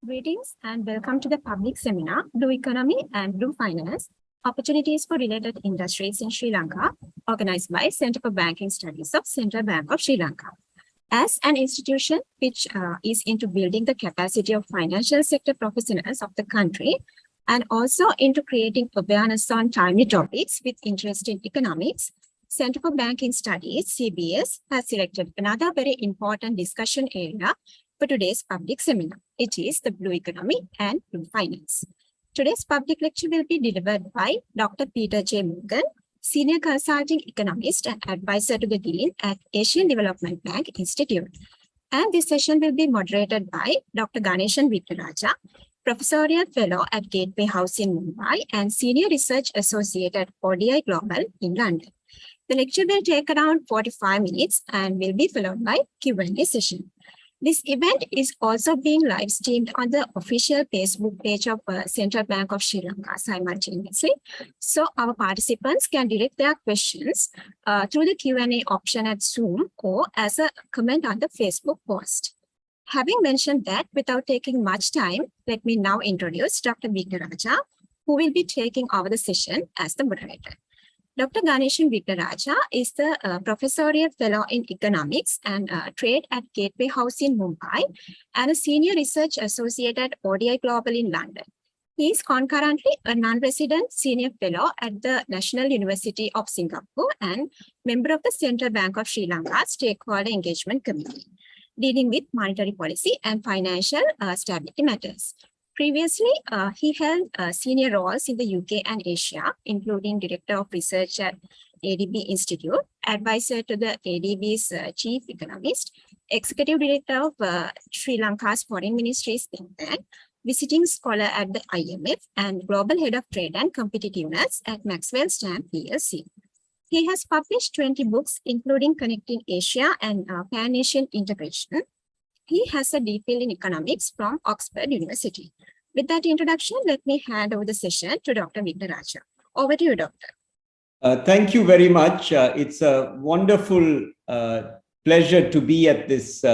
Greetings and welcome to the public seminar, Blue Economy and Blue Finance, Opportunities for Related Industries in Sri Lanka, organized by Center for Banking Studies of Central Bank of Sri Lanka. As an institution which is into building the capacity of financial sector professionals of the country and also into creating awareness on timely topics with interest in economics, Center for Banking Studies, CBS, has selected another very important discussion area for today's public seminar. It is the Blue Economy and Blue Finance. Today's public lecture will be delivered by Dr. Peter J. Morgan, Senior Consulting Economist and Advisor to the Dean at Asian Development Bank Institute. And this session will be moderated by Dr. Ganeshan Winaraja, Professorial Fellow at Gateway House in Mumbai and Senior Research Associate at ODI Global in London. The lecture will take around 45 minutes and will be followed by Q&A session. This event is also being live streamed on the official Facebook page of Central Bank of Sri Lanka simultaneously. So our participants can direct their questions through the Q&A option at Zoom or as a comment on the Facebook post. Having mentioned that, without taking much time, let me now introduce Dr. Winaraja, who will be taking over the session as the moderator. Dr. Ganeshan Winaraja is the Professorial Fellow in Economics and Trade at Gateway House in Mumbai and a Senior Research Associate at ODI Global in London. He is concurrently a non-resident Senior Fellow at the National University of Singapore and member of the Central Bank of Sri Lanka Stakeholder Engagement Committee, dealing with monetary policy and financial stability matters. Previously, he held senior roles in the UK and Asia, including Director of Research at ADB Institute, Advisor to the ADB's Chief Economist, Executive Director of Sri Lanka's Foreign Ministry's think tank, Visiting Scholar at the IMF, and Global Head of Trade and Competitiveness at Maxwell Stamp plc. He has published 20 books, including Connecting Asia and Pan-Asian Integration. He has a DPhil in economics from Oxford University. With that introduction, let me hand over the session to Dr. Winaraja. Over to you, Doctor. Thank you very much. It's a wonderful pleasure to be at this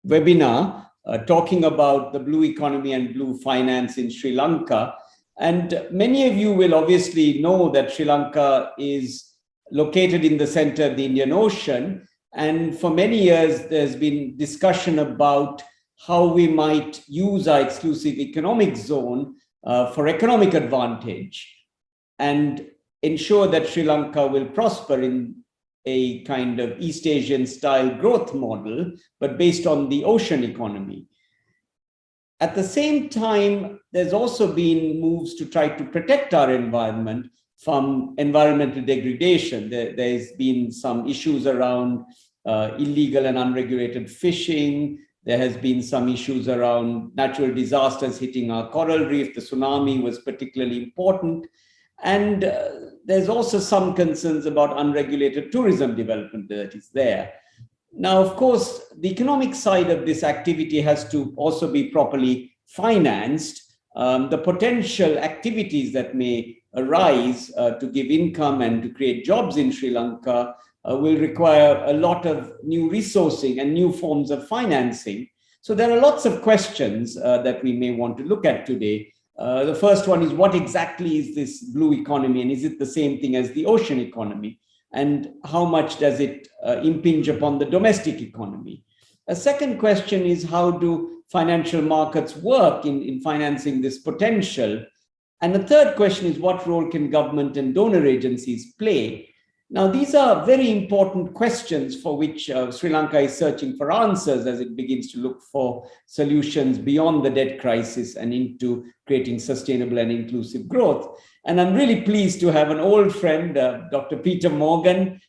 webinar talking about the blue economy and blue finance in Sri Lanka. And many of you will obviously know that Sri Lanka is located in the center of the Indian Ocean. And for many years, there's been discussion about how we might use our exclusive economic zone for economic advantage and ensure that Sri Lanka will prosper in a kind of East Asian style growth model, but based on the ocean economy. At the same time, there's also been moves to try to protect our environment from environmental degradation. There's been some issues around illegal and unregulated fishing. There has been some issues around natural disasters hitting our coral reef. The tsunami was particularly important. And there's also some concerns about unregulated tourism development that is there. Now, of course, the economic side of this activity has to also be properly financed. The potential activities that may arise to give income and to create jobs in Sri Lanka will require a lot of new resourcing and new forms of financing. So there are lots of questions that we may want to look at today. The first one is, what exactly is this blue economy, and is it the same thing as the ocean economy? And how much does it impinge upon the domestic economy? A second question is, how do financial markets work in financing this potential? And the third question is, what role can government and donor agencies play? Now, these are very important questions for which Sri Lanka is searching for answers as it begins to look for solutions beyond the debt crisis and into creating sustainable and inclusive growth. And I'm really pleased to have an old friend, Dr. Peter Morgan,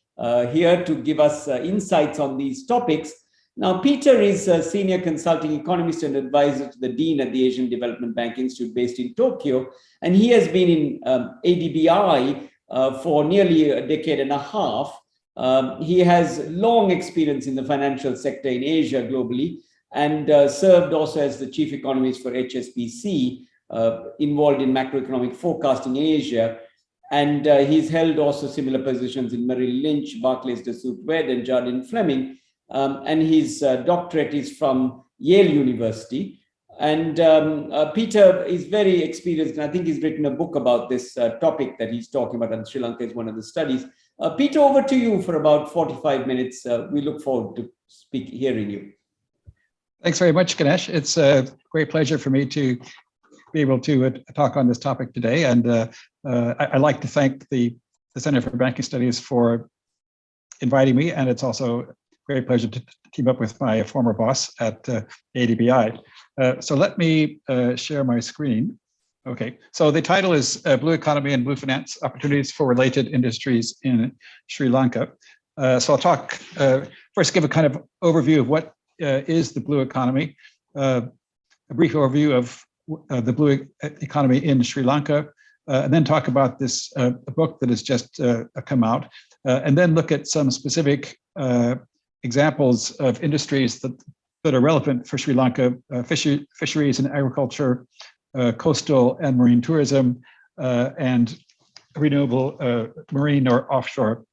here to give us insights on these topics. Now, Peter is a senior consulting economist and advisor to the dean at the Asian Development Bank Institute based in Tokyo. And he has been in ADBI for nearly a decade and a half. He has long experience in the financial sector in Asia globally and served also as the chief economist for HSBC, involved in macroeconomic forecasting in Asia. And he's held also similar positions in Merrill Lynch, Barclays, Dassault Wed, and Jardine Fleming. And his doctorate is from Yale University. And Peter is very experienced, and I think he's written a book about this topic that he's talking about, and Sri Lanka is one of the studies. Peter, over to you for about 45 minutes. We look forward to hearing you. Thanks very much, Ganesh. It's a great pleasure for me to be able to talk on this topic today. And I'd like to thank the Center for Banking Studies for inviting me. And it's also a great pleasure to team up with my former boss at ADBI. So let me share my screen. Okay, so the title is Blue Economy and Blue Finance, Opportunities for Related Industries in Sri Lanka. So I'll talk, first give a kind of overview of what is the blue economy, a brief overview of the blue economy in Sri Lanka, and then talk about this book that has just come out, and then look at some specific examples of industries that are relevant for Sri Lanka, fisheries and agriculture, coastal and marine tourism, and renewable marine or offshore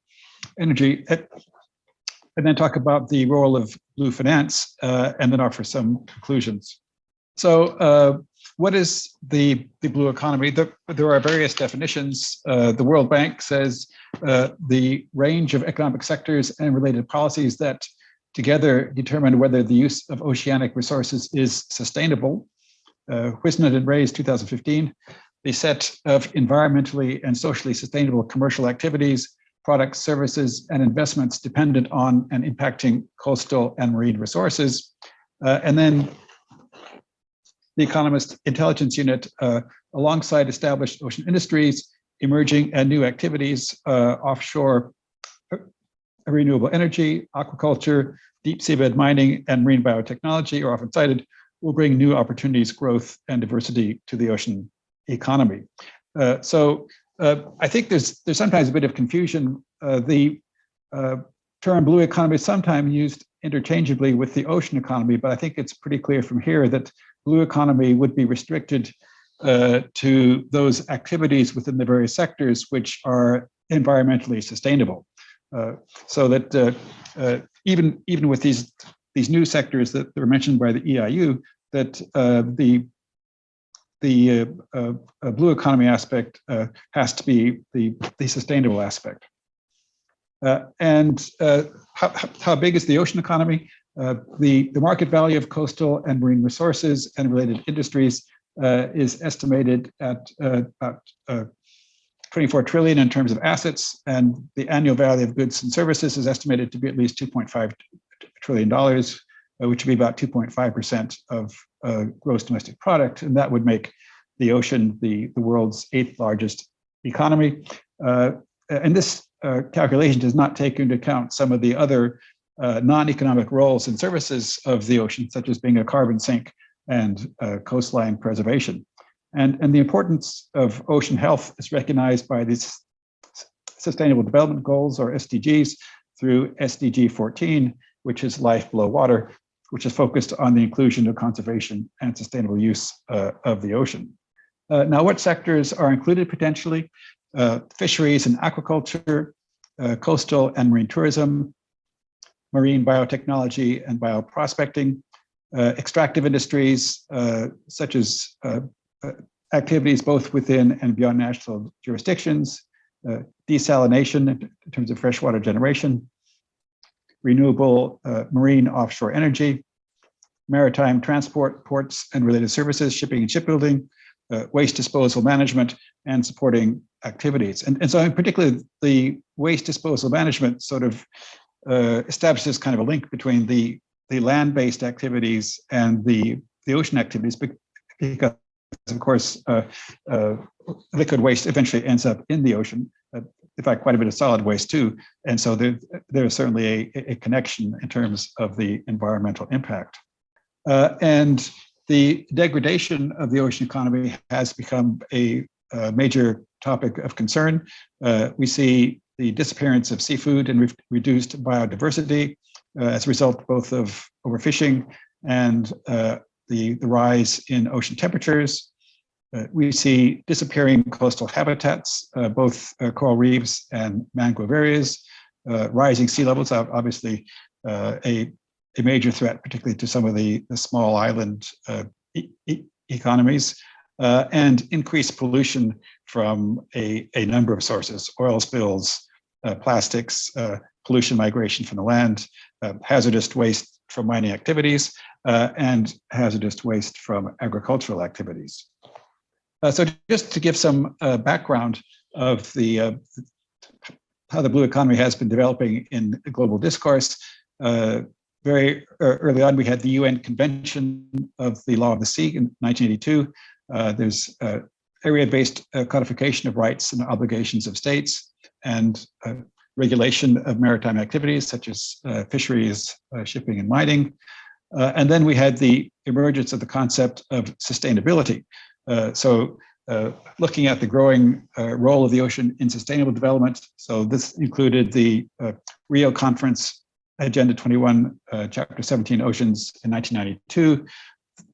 energy, and then talk about the role of blue finance, and then offer some conclusions. So what is the blue economy? There are various definitions. The World Bank says the range of economic sectors and related policies that together determine whether the use of oceanic resources is sustainable. Wisnett and Ray's 2015, the set of environmentally and socially sustainable commercial activities, products, services, and investments dependent on and impacting coastal and marine resources. And then the Economist Intelligence Unit, alongside established ocean industries, emerging and new activities, offshore renewable energy, aquaculture, deep seabed mining, and marine biotechnology are often cited, will bring new opportunities, growth, and diversity to the ocean economy. I think there's sometimes a bit of confusion. The term blue economy is sometimes used interchangeably with the ocean economy, but I think it's pretty clear from here that blue economy would be restricted to those activities within the various sectors which are environmentally sustainable. So that even with these new sectors that were mentioned by the EIU, that the blue economy aspect has to be the sustainable aspect. And how big is the ocean economy? The market value of coastal and marine resources and related industries is estimated at about 24 trillion in terms of assets, and the annual value of goods and services is estimated to be at least $2.5 trillion, which would be about 2.5% of gross domestic product, and that would make the ocean the world's 8th largest economy. And this calculation does not take into account some of the other non-economic roles and services of the ocean, such as being a carbon sink and coastline preservation. And the importance of ocean health is recognized by these Sustainable Development Goals, or SDGs, through SDG 14, which is life below water, which is focused on the inclusion of conservation and sustainable use of the ocean. Now, what sectors are included potentially? Fisheries and aquaculture, coastal and marine tourism, marine biotechnology and bioprospecting, extractive industries, such as activities both within and beyond national jurisdictions, desalination in terms of freshwater generation, renewable marine offshore energy, maritime transport, ports and related services, shipping and shipbuilding, waste disposal management, and supporting activities. And so in particular, the waste disposal management sort of establishes kind of a link between the land-based activities and the ocean activities, because of course, liquid waste eventually ends up in the ocean. In fact, quite a bit of solid waste too. And so there's certainly a connection in terms of the environmental impact. And the degradation of the ocean economy has become a major topic of concern. We see the disappearance of seafood and reduced biodiversity as a result both of overfishing and the rise in ocean temperatures. We see disappearing coastal habitats, both coral reefs and mangrove areas, rising sea levels, obviously a major threat, particularly to some of the small island economies, and increased pollution from a number of sources: oil spills, plastics, pollution migration from the land, hazardous waste from mining activities, and hazardous waste from agricultural activities. So just to give some background of the how the blue economy has been developing in global discourse. Very early on, we had the UN Convention of the Law of the Sea in 1982. There's area-based codification of rights and obligations of states, and regulation of maritime activities such as fisheries, shipping, and mining. And then we had the emergence of the concept of sustainability. Looking at the growing role of the ocean in sustainable development. So this included the Rio Conference Agenda 21, Chapter 17, Oceans in 1992,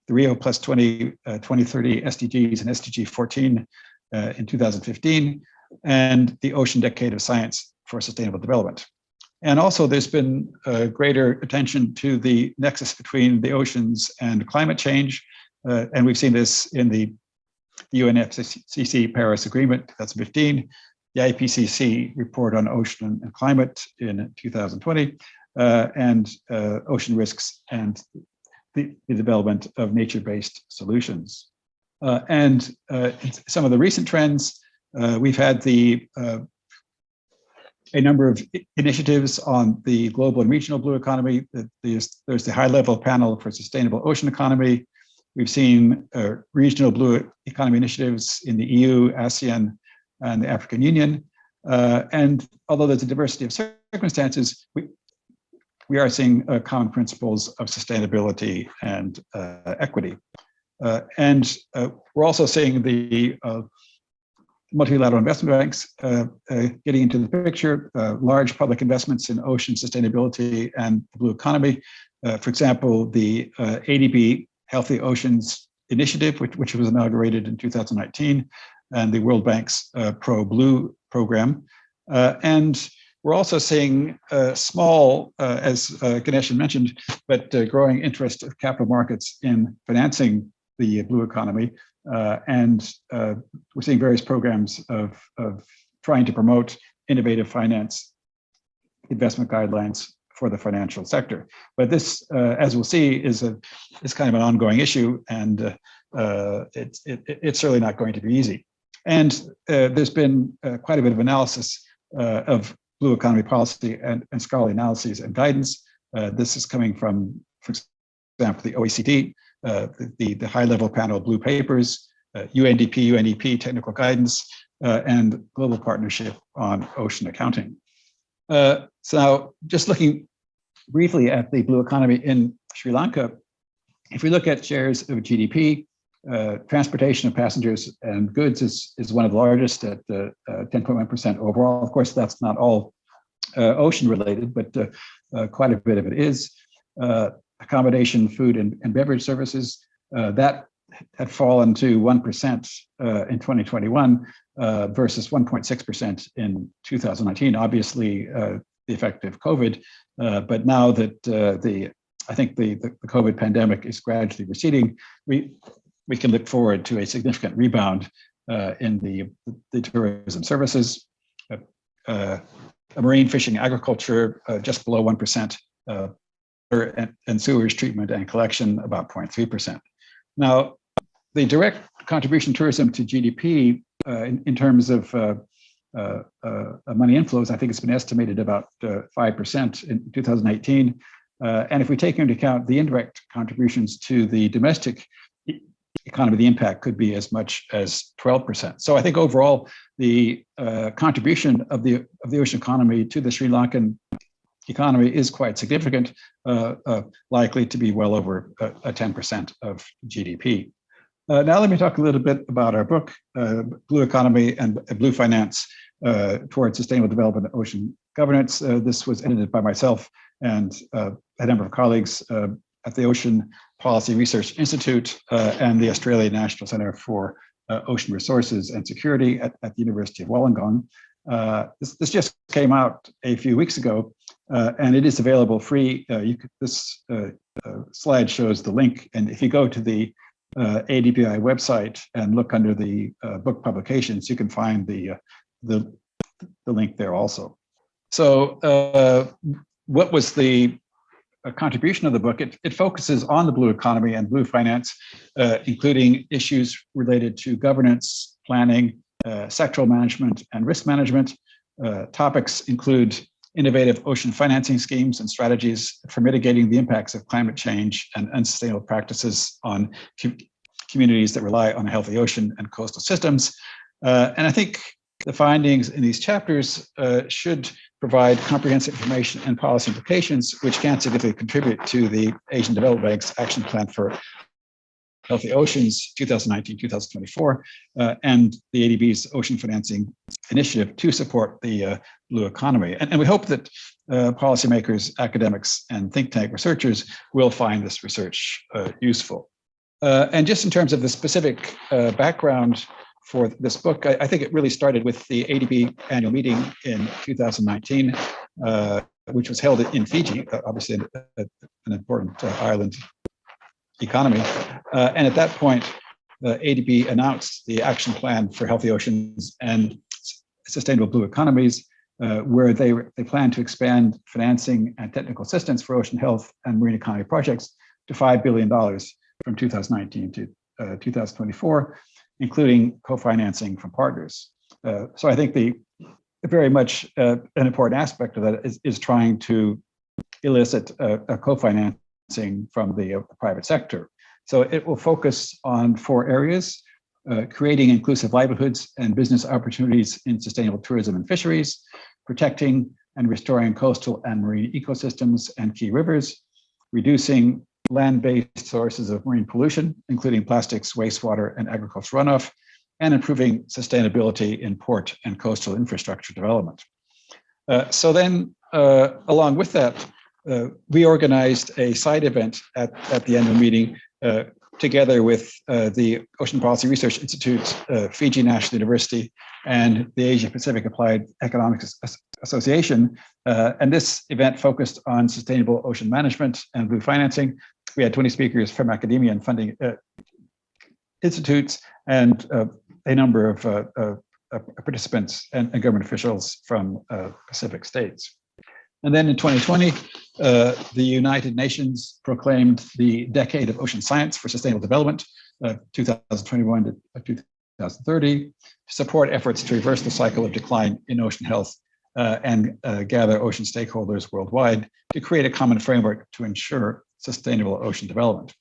the Rio Plus 20, 2030 SDGs and SDG 14 in 2015, and the Ocean Decade of Science for Sustainable Development. And also there's been greater attention to the nexus between the oceans and climate change. And we've seen this in the UNFCCC Paris Agreement 2015, the IPCC report on ocean and climate in 2020, and ocean risks and the development of nature-based solutions. And some of the recent trends, we've had a number of initiatives on the global and regional blue economy. There's the high-level panel for sustainable ocean economy. We've seen regional blue economy initiatives in the EU, ASEAN, and the African Union. And although there's a diversity of circumstances, we are seeing common principles of sustainability and equity. And we're also seeing the multilateral investment banks getting into the picture, large public investments in ocean sustainability and the blue economy. For example, the ADB Healthy Oceans Initiative, which was inaugurated in 2019, and the World Bank's Pro Blue program. And we're also seeing small, as Ganeshan mentioned, but growing interest of capital markets in financing the blue economy. And we're seeing various programs of trying to promote innovative finance investment guidelines for the financial sector. But this, as we'll see, is kind of an ongoing issue, and it's certainly not going to be easy. And there's been quite a bit of analysis of blue economy policy and scholarly analyses and guidance. This is coming from, for example, the OECD, the high-level panel blue papers, UNDP, UNEP technical guidance, and global partnership on ocean accounting. So now, just looking briefly at the blue economy in Sri Lanka, if we look at shares of GDP, transportation of passengers and goods is one of the largest at 10.1% overall. Of course, that's not all ocean related, but quite a bit of it is. Accommodation, food, and beverage services, that had fallen to 1% in 2021 versus 1.6% in 2019. Obviously, the effect of COVID, but now that I think the COVID pandemic is gradually receding, we can look forward to a significant rebound in the tourism services, marine fishing, agriculture just below 1%, and sewage treatment and collection about 0.3%. Now, the direct contribution tourism to GDP in terms of money inflows, I think it's been estimated about 5% in 2018. And if we take into account the indirect contributions to the domestic economy, the impact could be as much as 12%. So I think overall, the contribution of the ocean economy to the Sri Lankan economy is quite significant, likely to be well over 10% of GDP. Now let me talk a little bit about our book, Blue Economy and Blue Finance Towards Sustainable Development and Ocean Governance. This was edited by myself and a number of colleagues at the Ocean Policy Research Institute and the Australian National Centre for Ocean Resources and Security at the University of Wollongong. This just came out a few weeks ago, and it is available free. This slide shows the link, and if you go to the ADBI website and look under the book publications, you can find the link there also. So what was the contribution of the book? It focuses on the blue economy and blue finance, including issues related to governance, planning, sectoral management, and risk management. Topics include innovative ocean financing schemes and strategies for mitigating the impacts of climate change and unsustainable practices on communities that rely on a healthy ocean and coastal systems. And I think the findings in these chapters should provide comprehensive information and policy implications, which can significantly contribute to the Asian Development Bank's Action Plan for Healthy Oceans 2019-2024 and the ADB's Ocean Financing Initiative to support the blue economy. And we hope that policymakers, academics, and think tank researchers will find this research useful. And just in terms of the specific background for this book, I think it really started with the ADB annual meeting in 2019, which was held in Fiji, obviously an important island economy. And at that point, ADB announced the action plan for healthy oceans and sustainable blue economies, where they plan to expand financing and technical assistance for ocean health and marine economy projects to $5 billion from 2019 to 2024, including co-financing from partners. So I think very much an important aspect of that is trying to elicit a co-financing from the private sector. So it will focus on 4 areas: creating inclusive livelihoods and business opportunities in sustainable tourism and fisheries, protecting and restoring coastal and marine ecosystems and key rivers, reducing land-based sources of marine pollution, including plastics, wastewater, and agricultural runoff, and improving sustainability in port and coastal infrastructure development. So then, along with that, we organized a side event at the annual meeting together with the Ocean Policy Research Institute, Fiji National University, and the Asia Pacific Applied Economics Association. And this event focused on sustainable ocean management and blue financing. We had 20 speakers from academia and funding institutes and a number of participants and government officials from Pacific states. And then in 2020, the United Nations proclaimed the Decade of Ocean Science for Sustainable Development, 2021 to 2030, to support efforts to reverse the cycle of decline in ocean health and gather ocean stakeholders worldwide to create a common framework to ensure sustainable ocean development.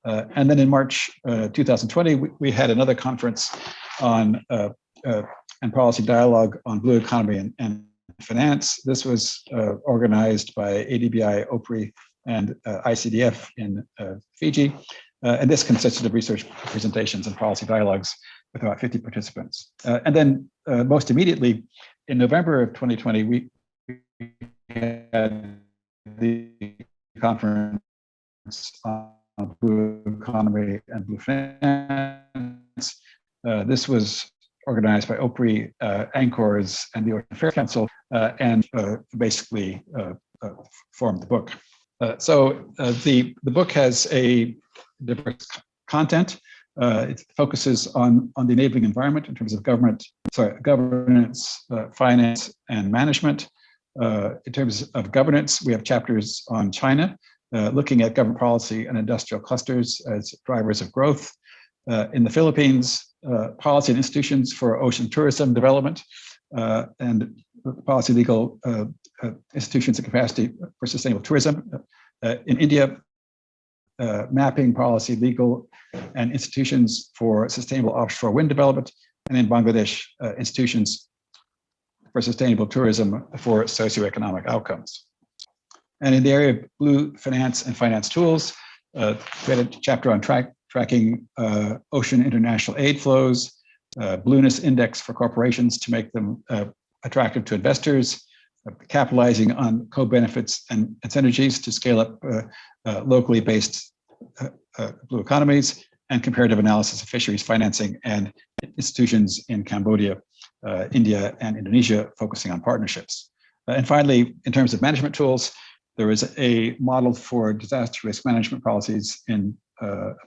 And then in March 2020, we had another conference on and policy dialogue on blue economy and finance. This was organized by ADBI, OPRI, and ICDF in Fiji. And this consisted of research presentations and policy dialogues with about 50 participants. And then most immediately, in November of 2020, we had the conference on blue economy and blue finance. This was organized by OPRI, ANCORS, and the Ocean Affairs Council, and basically formed the book. So the book has a diverse content. It focuses on the enabling environment in terms of governance, finance, and management. In terms of governance, we have chapters on China, looking at government policy and industrial clusters as drivers of growth. In the Philippines, policy and institutions for ocean tourism development, and policy legal institutions and capacity for sustainable tourism. In India, mapping policy, legal, and institutions for sustainable offshore wind development, and in Bangladesh, institutions for sustainable tourism for socioeconomic outcomes. And in the area of blue finance and finance tools, we had a chapter on tracking ocean international aid flows, blueness index for corporations to make them attractive to investors, capitalizing on co-benefits and synergies to scale up locally based blue economies, and comparative analysis of fisheries financing and institutions in Cambodia, India, and Indonesia, focusing on partnerships. And finally, in terms of management tools, there is a model for disaster risk management policies in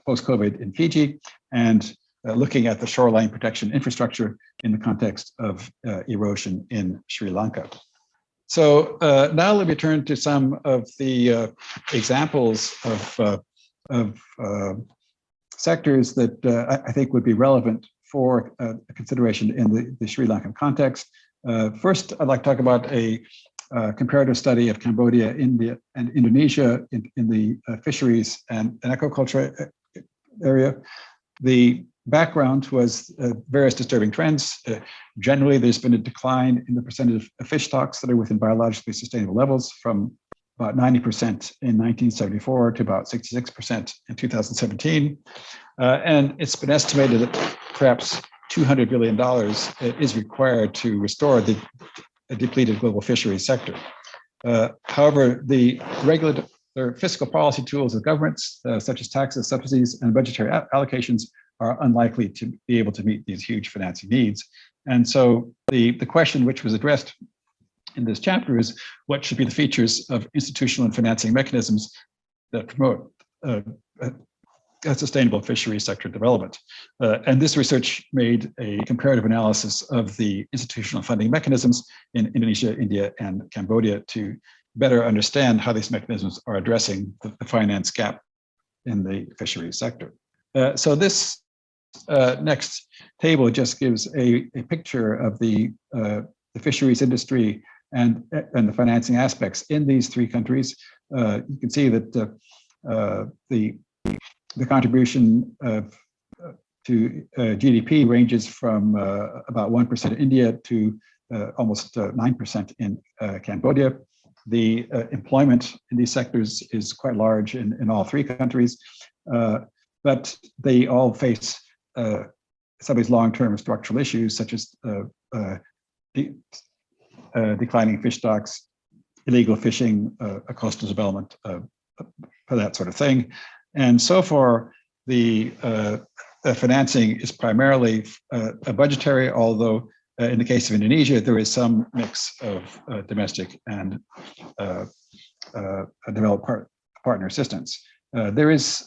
post-COVID in Fiji, and looking at the shoreline protection infrastructure in the context of erosion in Sri Lanka. So now let me turn to some of the examples of sectors that I think would be relevant for consideration in the Sri Lankan context. First, I'd like to talk about a comparative study of Cambodia, India, and Indonesia in the fisheries and aquaculture area. The background was various disturbing trends. Generally, there's been a decline in the percentage of fish stocks that are within biologically sustainable levels from about 90% in 1974 to about 66% in 2017. And it's been estimated that perhaps $200 billion is required to restore the depleted global fisheries sector. However, the regulatory fiscal policy tools of governments, such as taxes, subsidies, and budgetary allocations, are unlikely to be able to meet these huge financing needs. And so the question which was addressed in this chapter is what should be the features of institutional and financing mechanisms that promote a sustainable fisheries sector development. And this research made a comparative analysis of the institutional funding mechanisms in Indonesia, India, and Cambodia to better understand how these mechanisms are addressing the finance gap in the fisheries sector. So this next table just gives a picture of the fisheries industry and the financing aspects in these three countries. You can see that the contribution to GDP ranges from about 1% in India to almost 9% in Cambodia. The employment in these sectors is quite large in all three countries, but they all face some of these long-term structural issues, such as declining fish stocks, illegal fishing, coastal development, that sort of thing. And so far, the financing is primarily budgetary, although in the case of Indonesia, there is some mix of domestic and developed partner assistance. There is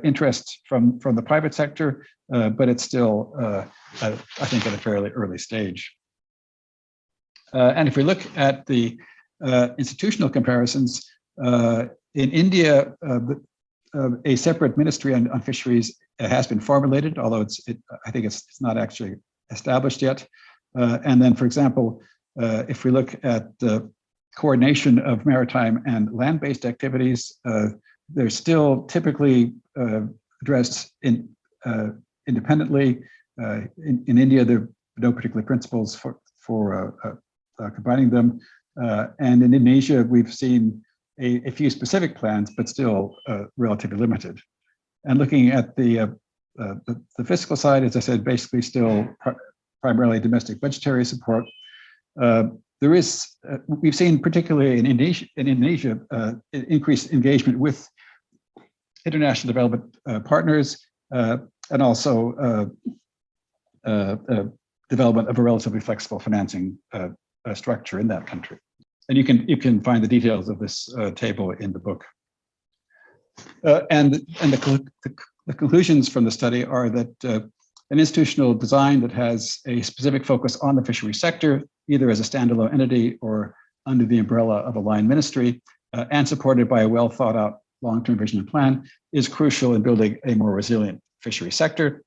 interest from the private sector, but it's still, I think, at a fairly early stage. And if we look at the institutional comparisons, in India, a separate ministry on fisheries has been formulated, although I think it's not actually established yet. And then, for example, if we look at the coordination of maritime and land-based activities, they're still typically addressed independently. In India, there are no particular principles for combining them. And in Indonesia, we've seen a few specific plans, but still relatively limited. And looking at the fiscal side, as I said, basically still primarily domestic budgetary support. There is, we've seen particularly in Indonesia, increased engagement with international development partners, and also development of a relatively flexible financing structure in that country. And you can find the details of this table in the book. And the conclusions from the study are that an institutional design that has a specific focus on the fishery sector, either as a standalone entity or under the umbrella of a line ministry, and supported by a well thought out long-term vision and plan, is crucial in building a more resilient fishery sector.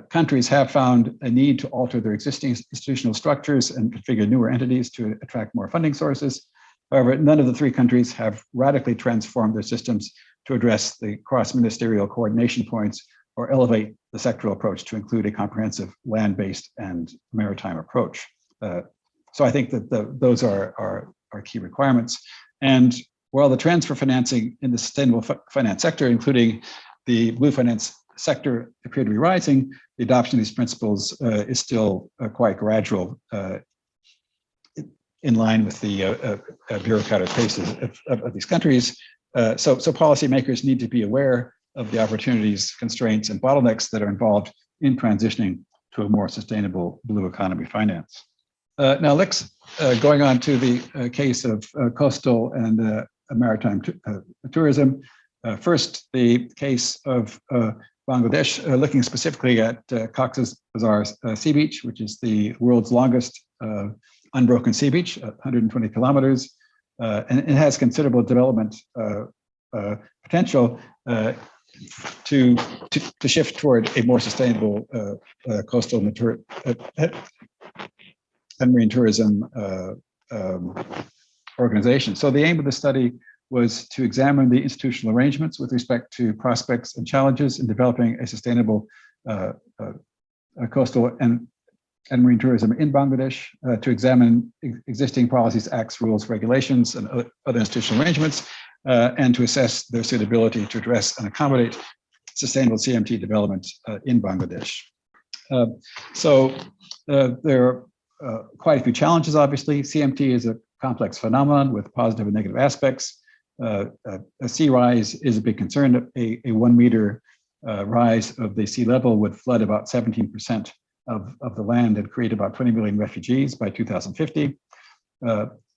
Countries have found a need to alter their existing institutional structures and configure newer entities to attract more funding sources. However, none of the three countries have radically transformed their systems to address the cross-ministerial coordination points or elevate the sectoral approach to include a comprehensive land-based and maritime approach. So I think that those are key requirements. And while the trends for financing in the sustainable finance sector, including the blue finance sector, appear to be rising, the adoption of these principles is still quite gradual, in line with the bureaucratic paces of these countries. So policymakers need to be aware of the opportunities, constraints, and bottlenecks that are involved in transitioning to a more sustainable blue economy finance. Now let's, going on to the case of coastal and maritime tourism. First, the case of Bangladesh, looking specifically at Cox's Bazar sea beach, which is the world's longest unbroken sea beach, 120 kilometers, and it has considerable development potential to shift toward a more sustainable coastal and marine tourism organization. So the aim of the study was to examine the institutional arrangements with respect to prospects and challenges in developing a sustainable coastal and marine tourism in Bangladesh, to examine existing policies, acts, rules, regulations, and other institutional arrangements, and to assess their suitability to address and accommodate sustainable CMT development in Bangladesh. So there are quite a few challenges, obviously. CMT is a complex phenomenon with positive and negative aspects. A sea rise is a big concern. A 1 meter rise of the sea level would flood about 17% of the land and create about 20 million refugees by 2050.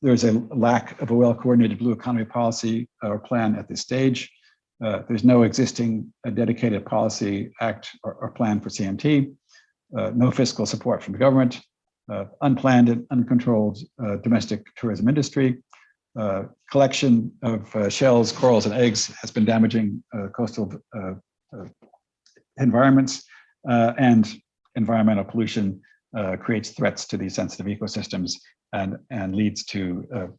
There's a lack of a well-coordinated blue economy policy or plan at this stage. There's no existing dedicated policy, act, or plan for CMT. No fiscal support from the government. Unplanned and uncontrolled domestic tourism industry. Collection of shells, corals, and eggs has been damaging coastal environments, and environmental pollution creates threats to these sensitive ecosystems and leads to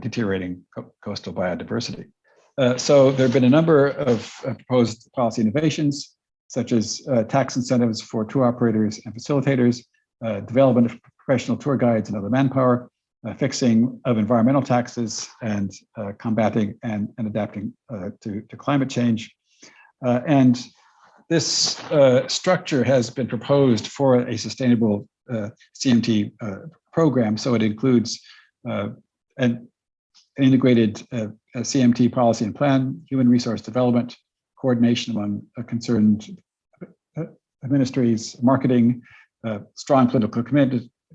deteriorating coastal biodiversity. So there have been a number of proposed policy innovations, such as tax incentives for tour operators and facilitators, development of professional tour guides and other manpower, fixing of environmental taxes, and combating and adapting to climate change. And this structure has been proposed for a sustainable CMT program. So it includes an integrated CMT policy and plan, human resource development, coordination among concerned ministries, marketing, strong political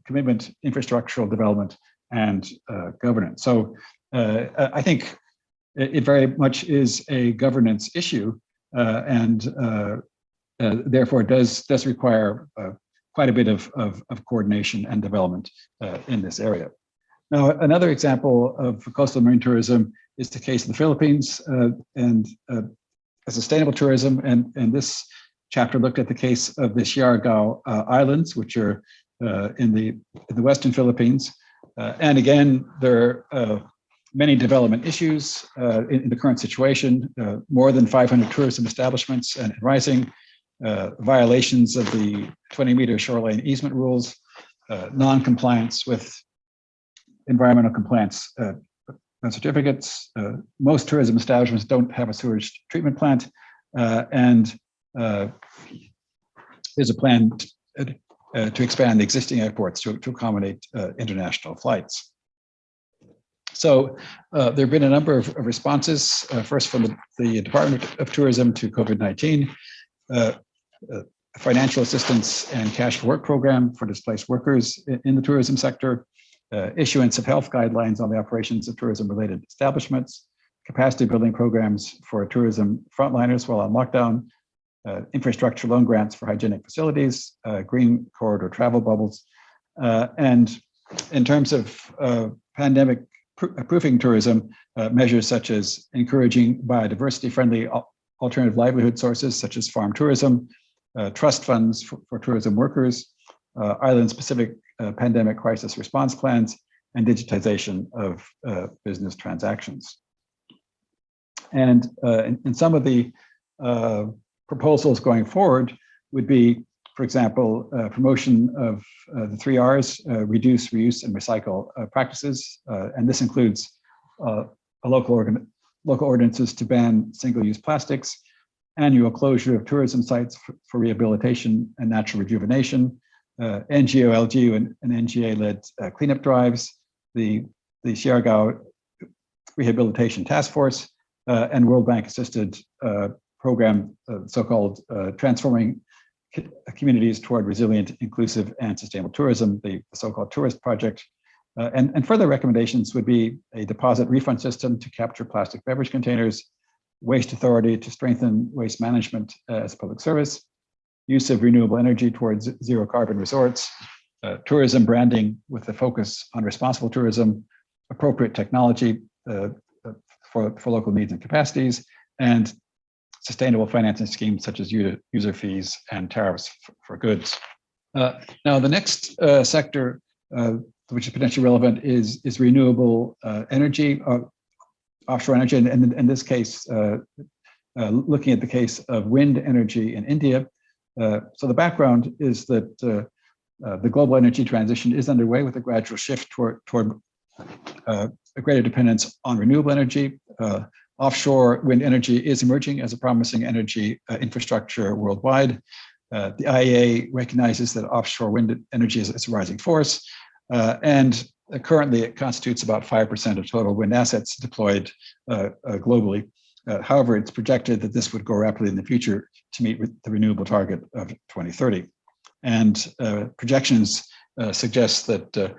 commitment, infrastructural development, and governance. So I think it very much is a governance issue, and therefore it does require quite a bit of coordination and development in this area. Now, another example of coastal marine tourism is the case of the Philippines and sustainable tourism. And this chapter looked at the case of the Siargao Islands, which are in the Western Philippines. And again, there are many development issues in the current situation, more than 500 tourism establishments and rising, violations of the 20-meter shoreline easement rules, non-compliance with environmental compliance certificates. Most tourism establishments don't have a sewage treatment plant, and there's a plan to expand the existing airports to accommodate international flights. So there have been a number of responses, first from the Department of Tourism to COVID-19, financial assistance and cash for work program for displaced workers in the tourism sector, issuance of health guidelines on the operations of tourism-related establishments, capacity building programs for tourism frontliners while on lockdown, infrastructure loan grants for hygienic facilities, green corridor travel bubbles, and in terms of pandemic proofing tourism, measures such as encouraging biodiversity-friendly alternative livelihood sources such as farm tourism, trust funds for tourism workers, island-specific pandemic crisis response plans, and digitization of business transactions. And in some of the proposals going forward would be, for example, promotion of the 3 Rs, reduce, reuse, and recycle practices. And this includes local ordinances to ban single-use plastics, annual closure of tourism sites for rehabilitation and natural rejuvenation, NGO, LGU, and NGA-led cleanup drives, the Siargao Rehabilitation Task Force, and World Bank-assisted program, so-called Transforming Communities Toward Resilient, Inclusive, and Sustainable Tourism, the so-called Tourist Project. And further recommendations would be a deposit refund system to capture plastic beverage containers, waste authority to strengthen waste management as a public service, use of renewable energy towards zero carbon resorts, tourism branding with a focus on responsible tourism, appropriate technology for local needs and capacities, and sustainable financing schemes such as user fees and tariffs for goods. Now, the next sector, which is potentially relevant, is renewable energy, offshore energy, and in this case, looking at the case of wind energy in India. So the background is that the global energy transition is underway with a gradual shift toward a greater dependence on renewable energy. Offshore wind energy is emerging as a promising energy infrastructure worldwide. The IEA recognizes that offshore wind energy is a rising force, and currently it constitutes about 5% of total wind assets deployed globally. However, it's projected that this would grow rapidly in the future to meet the renewable target of 2030. And projections suggest that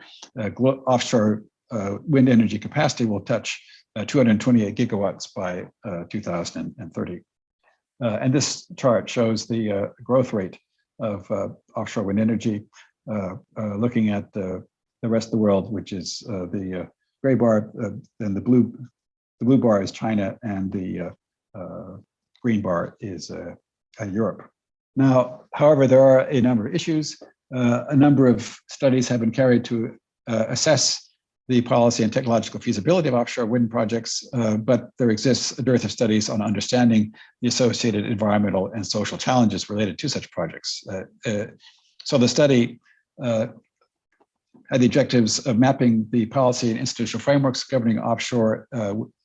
offshore wind energy capacity will touch 228 gigawatts by 2030. And this chart shows the growth rate of offshore wind energy, looking at the rest of the world, which is the gray bar, and the blue bar is China, and the green bar is Europe. Now, however, there are a number of issues. A number of studies have been carried to assess the policy and technological feasibility of offshore wind projects, but there exists a dearth of studies on understanding the associated environmental and social challenges related to such projects. So the study had the objectives of mapping the policy and institutional frameworks governing offshore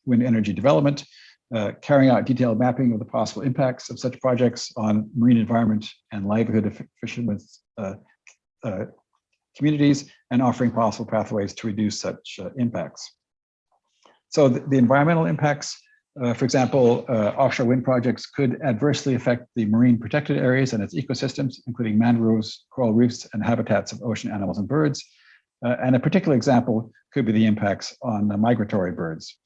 wind energy development, carrying out detailed mapping of the possible impacts of such projects on marine environment and livelihood of fishermen's communities, and offering possible pathways to reduce such impacts. So the environmental impacts, for example, offshore wind projects could adversely affect the marine protected areas and its ecosystems, including mangroves, coral reefs, and habitats of ocean animals and birds. And a particular example could be the impacts on migratory birds.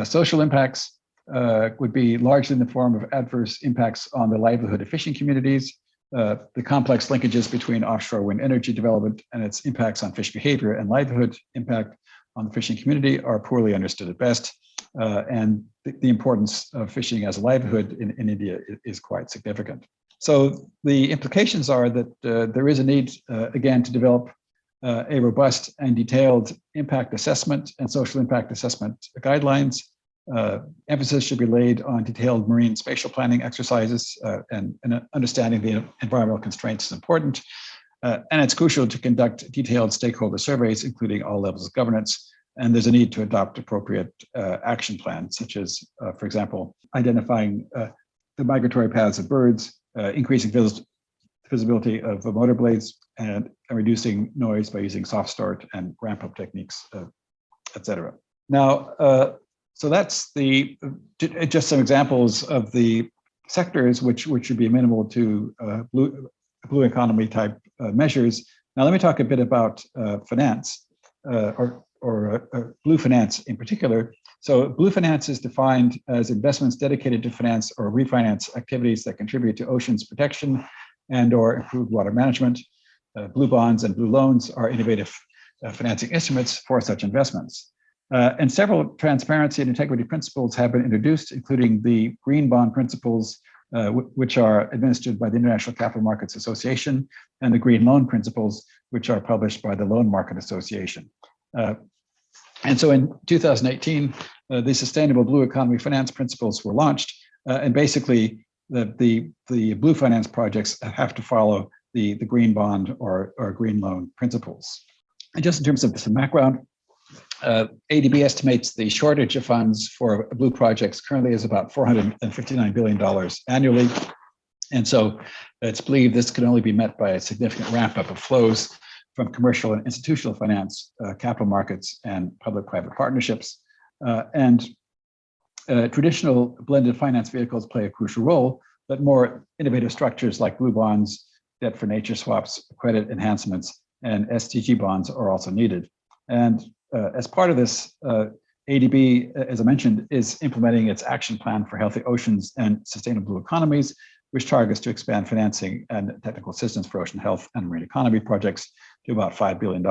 Social impacts would be largely in the form of adverse impacts on the livelihood of fishing communities. The complex linkages between offshore wind energy development and its impacts on fish behavior and livelihood impact on the fishing community are poorly understood at best. And the importance of fishing as a livelihood in India is quite significant. So the implications are that there is a need, again, to develop a robust and detailed impact assessment and social impact assessment guidelines. Emphasis should be laid on detailed marine spatial planning exercises, and understanding the environmental constraints is important. And it's crucial to conduct detailed stakeholder surveys, including all levels of governance. And there's a need to adopt appropriate action plans, such as, for example, identifying the migratory paths of birds, increasing visibility of motor blades, and reducing noise by using soft start and ramp up techniques, et cetera. Now, so that's just some examples of the sectors which would be amenable to blue economy type measures. Now, let me talk a bit about finance, or blue finance in particular. So blue finance is defined as investments dedicated to finance or refinance activities that contribute to oceans protection and or improved water management. Blue bonds and blue loans are innovative financing instruments for such investments. And several transparency and integrity principles have been introduced, including the green bond principles, which are administered by the International Capital Markets Association, and the green loan principles, which are published by the Loan Market Association. And so in 2018, the Sustainable Blue Economy Finance Principles were launched, and basically the blue finance projects have to follow the green bond or green loan principles. And just in terms of some background, ADB estimates the shortage of funds for blue projects currently is about $459 billion annually. And so it's believed this can only be met by a significant ramp up of flows from commercial and institutional finance, capital markets, and public-private partnerships. And traditional blended finance vehicles play a crucial role, but more innovative structures like blue bonds, debt for nature swaps, credit enhancements, and SDG bonds are also needed. And as part of this, ADB, as I mentioned, is implementing its action plan for healthy oceans and sustainable blue economies, which targets to expand financing and technical assistance for ocean health and marine economy projects to about $5 billion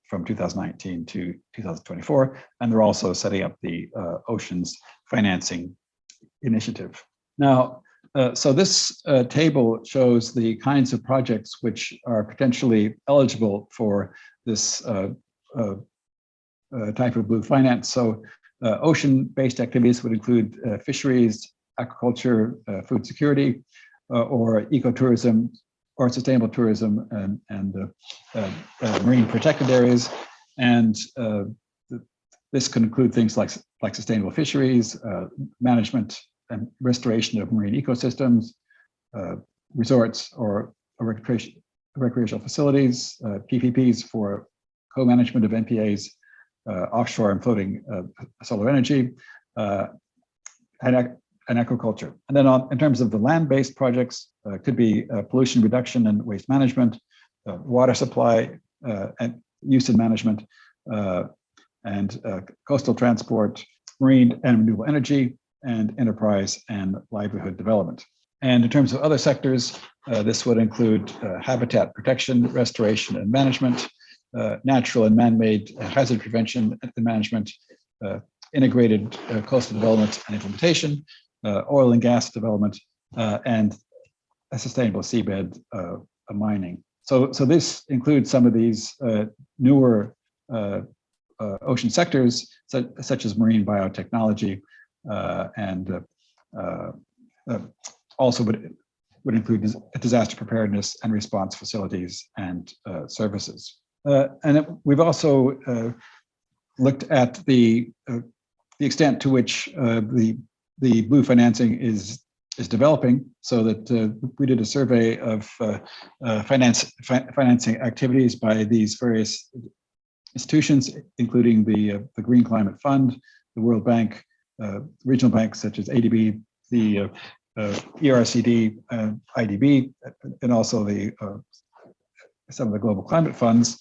from 2019 to 2024. And they're also setting up the Oceans Financing Initiative. Now, so this table shows the kinds of projects which are potentially eligible for this type of blue finance. So ocean-based activities would include fisheries, aquaculture, food security, or ecotourism, or sustainable tourism, and marine protected areas. And this could include things like sustainable fisheries, management and restoration of marine ecosystems, resorts or recreational facilities, PPPs for co-management of NPAs, offshore and floating solar energy, and aquaculture. And then in terms of the land-based projects, could be pollution reduction and waste management, water supply and use and management, and coastal transport, marine and renewable energy, and enterprise and livelihood development. And in terms of other sectors, this would include habitat protection, restoration and management, natural and man-made hazard prevention and management, integrated coastal development and implementation, oil and gas development, and a sustainable seabed mining. So this includes some of these newer ocean sectors, such as marine biotechnology, and also would include disaster preparedness and response facilities and services. And we've also looked at the extent to which the blue financing is developing, so that we did a survey of financing activities by these various institutions, including the Green Climate Fund, the World Bank, regional banks such as ADB, the ERCD, IDB, and also some of the global climate funds,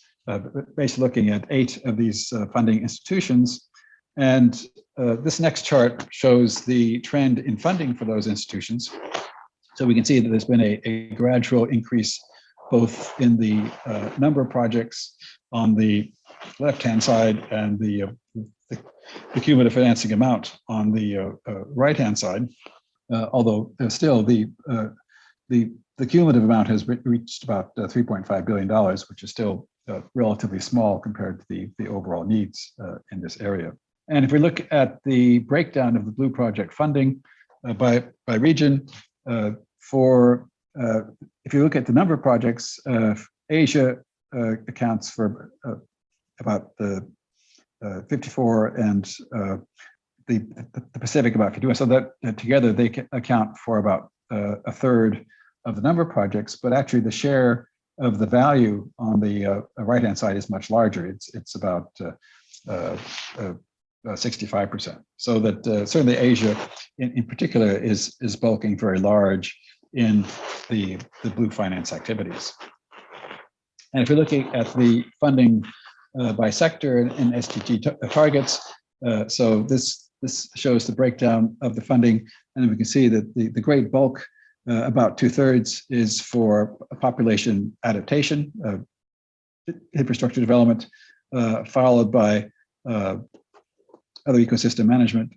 basically looking at 8 of these funding institutions. And this next chart shows the trend in funding for those institutions. So we can see that there's been a gradual increase both in the number of projects on the left-hand side and the cumulative financing amount on the right-hand side. Although still the cumulative amount has reached about $3.5 billion, which is still relatively small compared to the overall needs in this area. And if we look at the breakdown of the Blue Project funding by region, if you look at the number of projects, Asia accounts for about 54, and the Pacific about 51. So that together they account for about a third of the number of projects, but actually the share of the value on the right-hand side is much larger. It's about 65%. So that certainly Asia in particular is bulking very large in the blue finance activities. And if you're looking at the funding by sector and SDG targets, so this shows the breakdown of the funding, and we can see that the great bulk, about 2/3, is for population adaptation, infrastructure development, followed by other ecosystem management.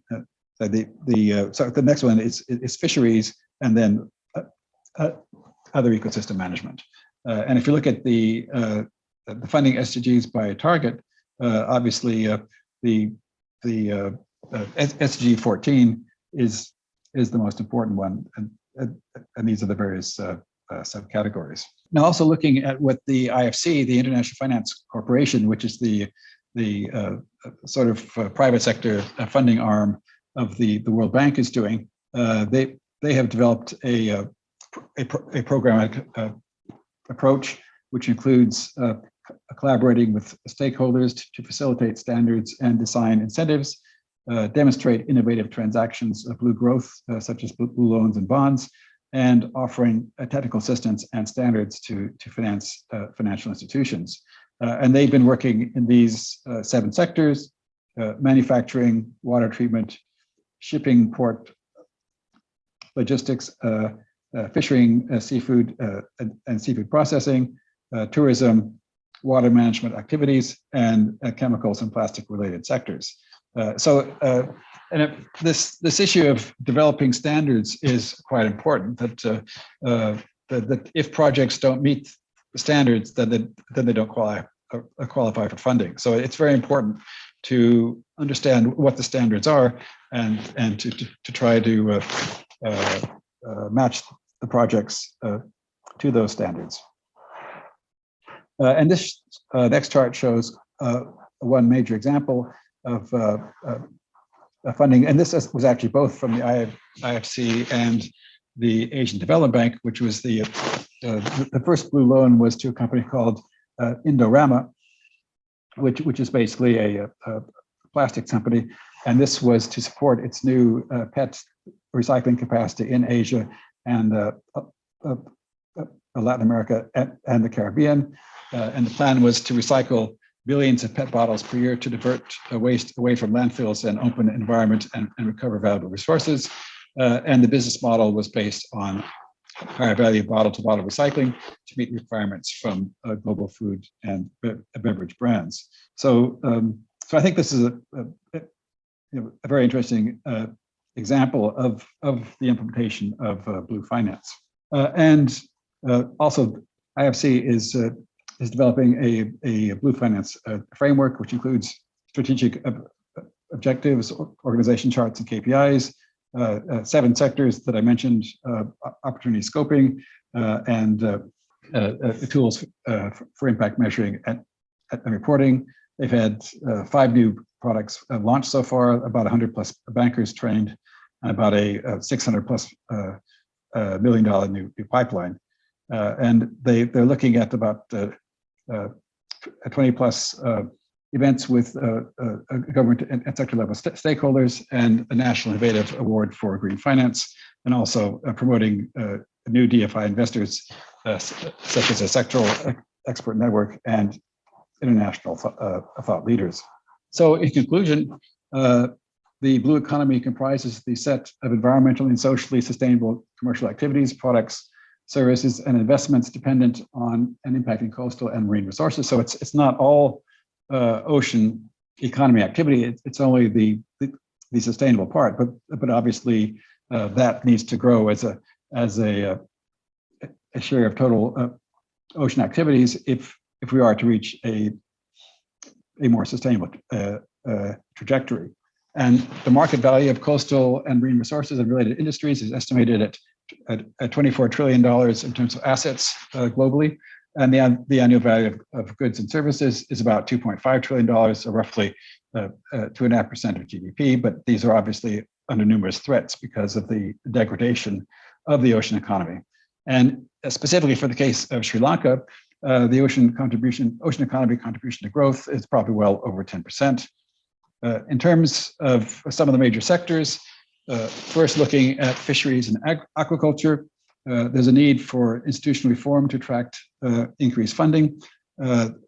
So the next one is fisheries, and then other ecosystem management. And if you look at the funding SDGs by target, obviously the SDG 14 is the most important one, and these are the various subcategories. Now, also looking at what the IFC, the International Finance Corporation, which is the sort of private sector funding arm of the World Bank, is doing, they have developed a programmatic approach, which includes collaborating with stakeholders to facilitate standards and design incentives, demonstrate innovative transactions of blue growth, such as blue loans and bonds, and offering technical assistance and standards to finance financial institutions. And they've been working in these 7 sectors, manufacturing, water treatment, shipping, port, logistics, fishing, seafood, and seafood processing, tourism, water management activities, and chemicals and plastic-related sectors. This issue of developing standards is quite important. That if projects don't meet the standards, then they don't qualify for funding. So it's very important to understand what the standards are and to try to match the projects to those standards. And this next chart shows one major example of funding, and this was actually both from the IFC and the Asian Development Bank, which was the first blue loan was to a company called Indorama, which is basically a plastics company, and this was to support its new PET recycling capacity in Asia and Latin America and the Caribbean. And the plan was to recycle billions of PET bottles per year to divert waste away from landfills and open environment and recover valuable resources. And the business model was based on higher value bottle-to-bottle recycling to meet requirements from global food and beverage brands. So I think this is a very interesting example of the implementation of blue finance. And also IFC is developing a blue finance framework, which includes strategic objectives, organization charts and KPIs, 7 sectors that I mentioned, opportunity scoping, and tools for impact measuring and reporting. They've had 5 new products launched so far, about 100 plus bankers trained, and about a $600 plus $1 million new pipeline. And they're looking at about 20 plus events with government and sector level stakeholders, and a national innovative award for green finance, and also promoting new DFI investors, such as a sectoral expert network and international thought leaders. So in conclusion, the blue economy comprises the set of environmentally and socially sustainable commercial activities, products, services, and investments dependent on and impacting coastal and marine resources. So it's not all ocean economy activity. It's only the sustainable part, but obviously that needs to grow as a share of total ocean activities if we are to reach a more sustainable trajectory. And the market value of coastal and marine resources and related industries is estimated at $24 trillion in terms of assets globally. And the annual value of goods and services is about $2.5 trillion, or roughly 2.5% of GDP. But these are obviously under numerous threats because of the degradation of the ocean economy. And specifically for the case of Sri Lanka, the ocean economy contribution to growth is probably well over 10%. In terms of some of the major sectors, first looking at fisheries and aquaculture, there's a need for institutional reform to attract increased funding.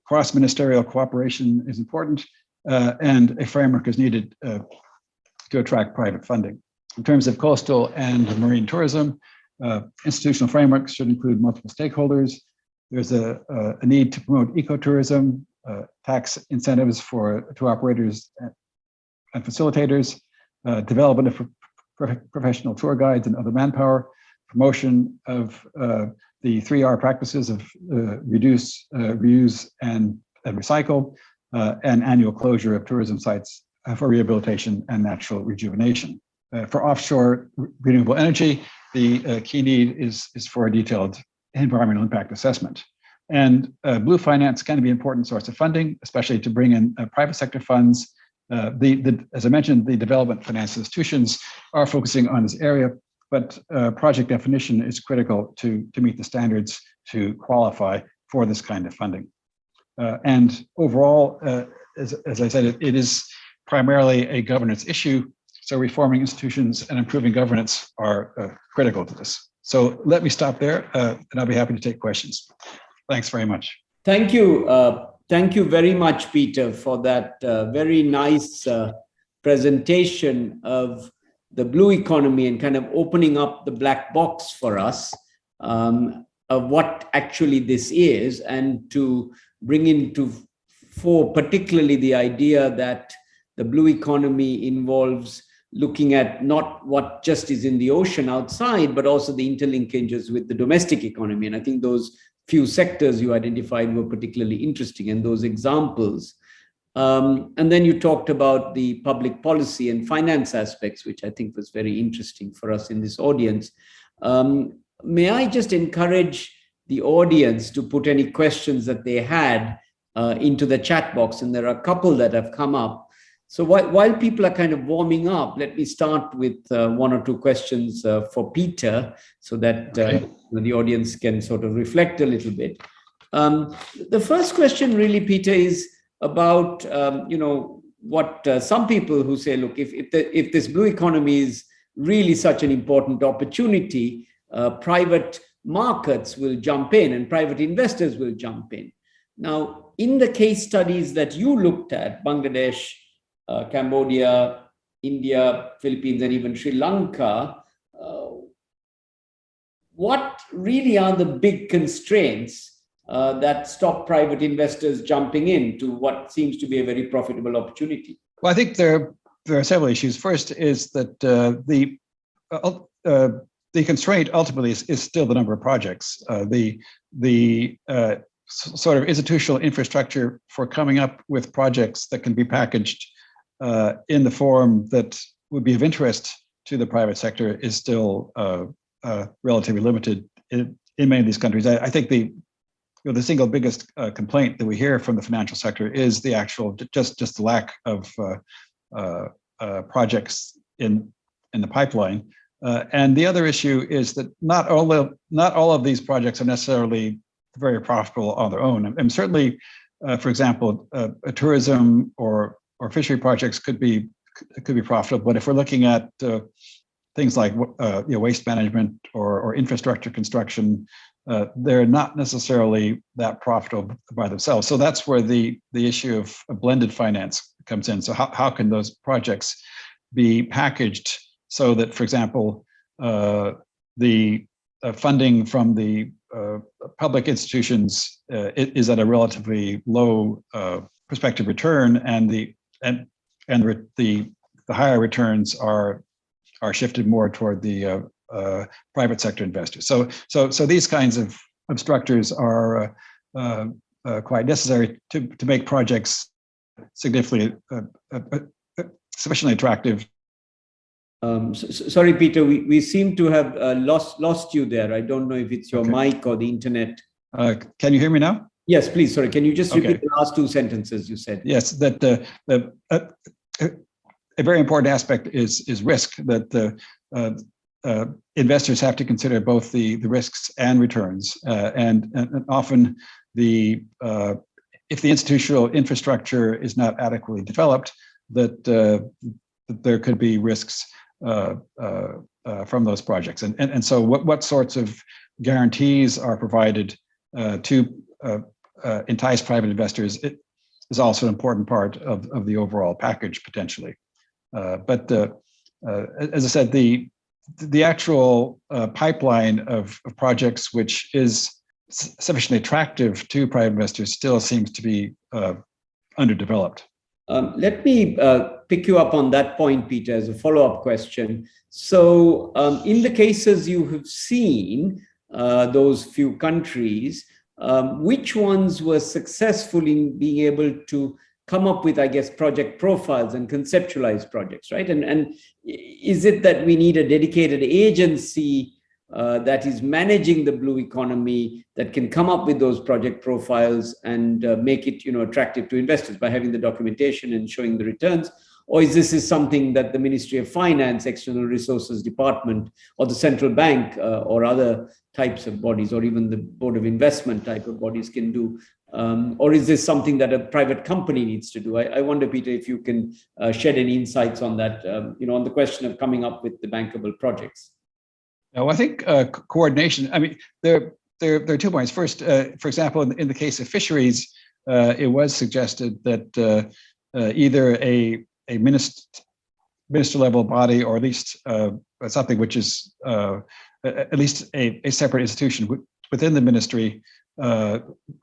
Cross-ministerial cooperation is important, and a framework is needed to attract private funding. In terms of coastal and marine tourism, institutional frameworks should include multiple stakeholders. There's a need to promote ecotourism, tax incentives to operators and facilitators, development of professional tour guides and other manpower, promotion of the 3R practices of reduce, reuse, and recycle, and annual closure of tourism sites for rehabilitation and natural rejuvenation. For offshore renewable energy, the key need is for a detailed environmental impact assessment. And blue finance can be an important source of funding, especially to bring in private sector funds. As I mentioned, the development finance institutions are focusing on this area, but project definition is critical to meet the standards to qualify for this kind of funding. And overall, as I said, it is primarily a governance issue. So reforming institutions and improving governance are critical to this. So let me stop there, and I'll be happy to take questions. Thanks very much. Thank you, Thank you very much, Peter, for that very nice presentation of the blue economy and kind of opening up the black box for us of what actually this is, and to bring into fore particularly the idea that the blue economy involves looking at not what just is in the ocean outside, but also the interlinkages with the domestic economy. And I think those few sectors you identified were particularly interesting, and those examples. And then you talked about the public policy and finance aspects, which I think was very interesting for us in this audience. May I just encourage the audience to put any questions that they had into the chat box, and there are a couple that have come up. So while people are kind of warming up, let me start with one or two questions for Peter, so that the audience can sort of reflect a little bit. The first question really, Peter, is about, what some people who say, look, if this blue economy is really such an important opportunity, private markets will jump in and private investors will jump in. Now, in the case studies that you looked at, Bangladesh, Cambodia, India, Philippines, and even Sri Lanka, what really are the big constraints that stop private investors jumping into what seems to be a very profitable opportunity? Well, I think there are several issues. First is that the constraint ultimately is still the number of projects. The sort of institutional infrastructure for coming up with projects that can be packaged in the form that would be of interest to the private sector is still relatively limited in many of these countries. I think the single biggest complaint that we hear from the financial sector is the actual just the lack of projects in the pipeline. And the other issue is that not all of these projects are necessarily very profitable on their own. And certainly, for example, tourism or fishery projects could be profitable. But if we're looking at things like waste management or infrastructure construction, they're not necessarily that profitable by themselves. So that's where the issue of blended finance comes in. So how can those projects be packaged so that, for example, the funding from the public institutions is at a relatively low prospective return, and the higher returns are shifted more toward the private sector investors. So these kinds of structures are quite necessary to make projects sufficiently attractive. Sorry, Peter, we seem to have lost you there. I don't know if it's your mic or the internet. Can you hear me now? Yes, please. Sorry, can you just repeat the last two sentences you said? Yes, that a very important aspect is risk, that investors have to consider both the risks and returns, and often if the institutional infrastructure is not adequately developed, that there could be risks from those projects, and so what sorts of guarantees are provided to entice private investors is also an important part of the overall package potentially. But as I said, the actual pipeline of projects which is sufficiently attractive to private investors still seems to be underdeveloped. Let me pick you up on that point, Peter, as a follow-up question. So in the cases you have seen, those few countries, which ones were successful in being able to come up with, I guess, project profiles and conceptualize projects, right? And is it that we need a dedicated agency that is managing the blue economy that can come up with those project profiles and make it, attractive to investors by having the documentation and showing the returns? Or is this something that the Ministry of Finance, External Resources Department, or the central bank, or other types of bodies, or even the Board of Investment type of bodies can do? Or is this something that a private company needs to do? I wonder, Peter, if you can shed any insights on that, on the question of coming up with the bankable projects. No, I think coordination. I mean, there are 2 points. First, for example, in the case of fisheries, it was suggested that either a minister level body, or at least something which is at least a separate institution within the ministry,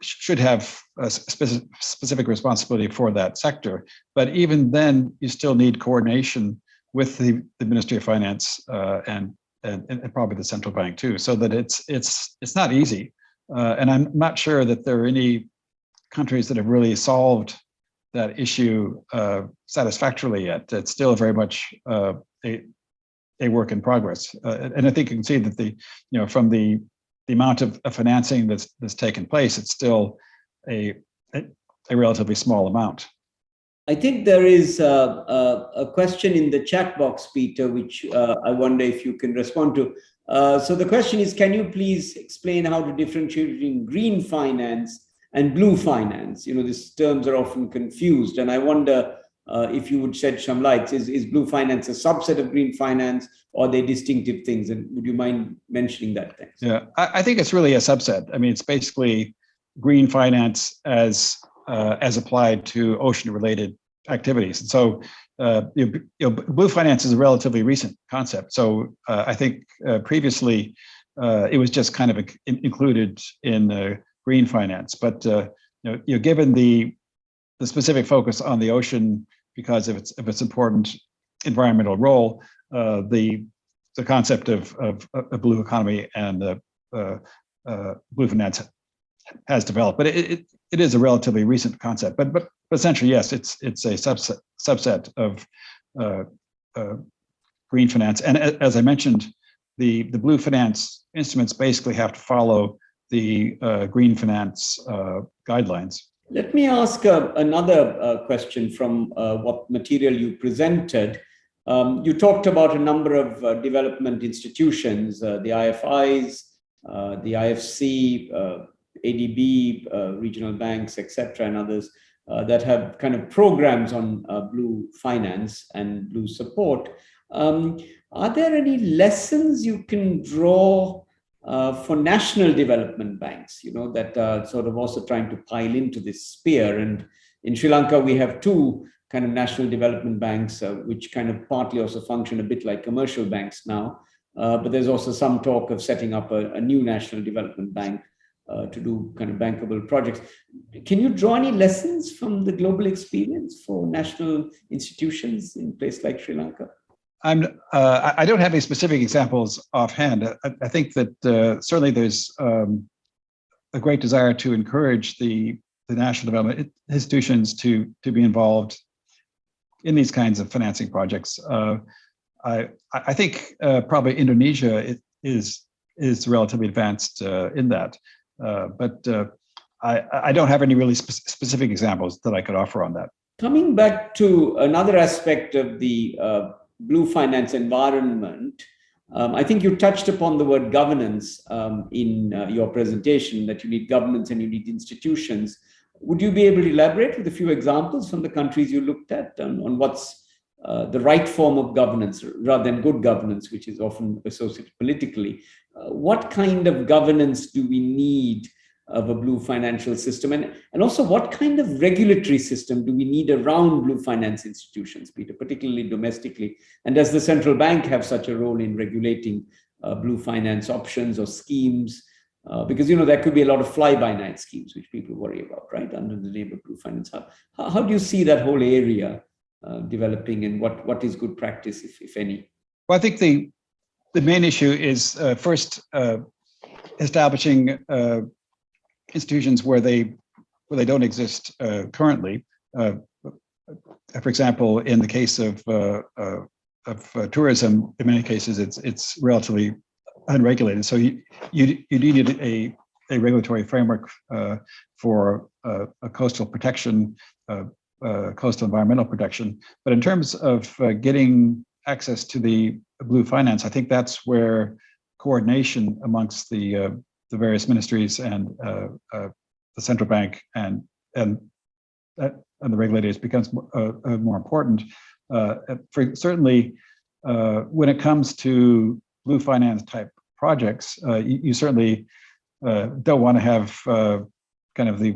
should have a specific responsibility for that sector. But even then, you still need coordination with the Ministry of Finance and probably the central bank too, so that it's not easy. And I'm not sure that there are any countries that have really solved that issue satisfactorily yet. It's still very much a work in progress. And I think you can see that from the amount of financing that's taken place, it's still a relatively small amount. I think there is a question in the chat box, Peter, which I wonder if you can respond to. So the question is, can you please explain how to differentiate between green finance and blue finance? These terms are often confused, and I wonder if you would shed some light. Is blue finance a subset of green finance, or are they distinctive things? And would you mind mentioning that? Thanks. Yeah, I think it's really a subset. I mean, it's basically green finance as applied to ocean-related activities. And so, blue finance is a relatively recent concept. So I think previously it was just kind of included in green finance. But given the specific focus on the ocean because of its important environmental role, the concept of a blue economy and blue finance has developed. But it is a relatively recent concept. But essentially, yes, it's a subset of green finance. And as I mentioned, the blue finance instruments basically have to follow the green finance guidelines. Let me ask another question from what material you presented. You talked about a number of development institutions, the IFIs, the IFC, ADB, regional banks, etc., and others that have kind of programs on blue finance and blue support. Are there any lessons you can draw for national development banks, that are sort of also trying to pile into this sphere? And in Sri Lanka, we have two kind of national development banks, which kind of partly also function a bit like commercial banks now. But there's also some talk of setting up a new national development bank to do kind of bankable projects. Can you draw any lessons from the global experience for national institutions in a place like Sri Lanka? I don't have any specific examples offhand. I think that certainly there's a great desire to encourage the national development institutions to be involved in these kinds of financing projects. I think probably Indonesia is relatively advanced in that, but I don't have any really specific examples that I could offer on that. Coming back to another aspect of the blue finance environment, I think you touched upon the word governance in your presentation, that you need governance and you need institutions. Would you be able to elaborate with a few examples from the countries you looked at on what's the right form of governance rather than good governance, which is often associated politically? What kind of governance do we need of a blue financial system? And also, what kind of regulatory system do we need around blue finance institutions, Peter, particularly domestically? And does the central bank have such a role in regulating blue finance options or schemes? Because, there could be a lot of fly-by-night schemes, which people worry about, right, under the name of blue finance. How do you see that whole area developing, and what is good practice, if any? Well, I think the main issue is first establishing institutions where they don't exist currently. For example, in the case of tourism, in many cases it's relatively unregulated. So you needed a regulatory framework for a coastal protection, coastal environmental protection. But in terms of getting access to the blue finance, I think that's where coordination amongst the various ministries and the central bank and the regulators becomes more important. Certainly, when it comes to blue finance type projects, you certainly don't want to have kind of the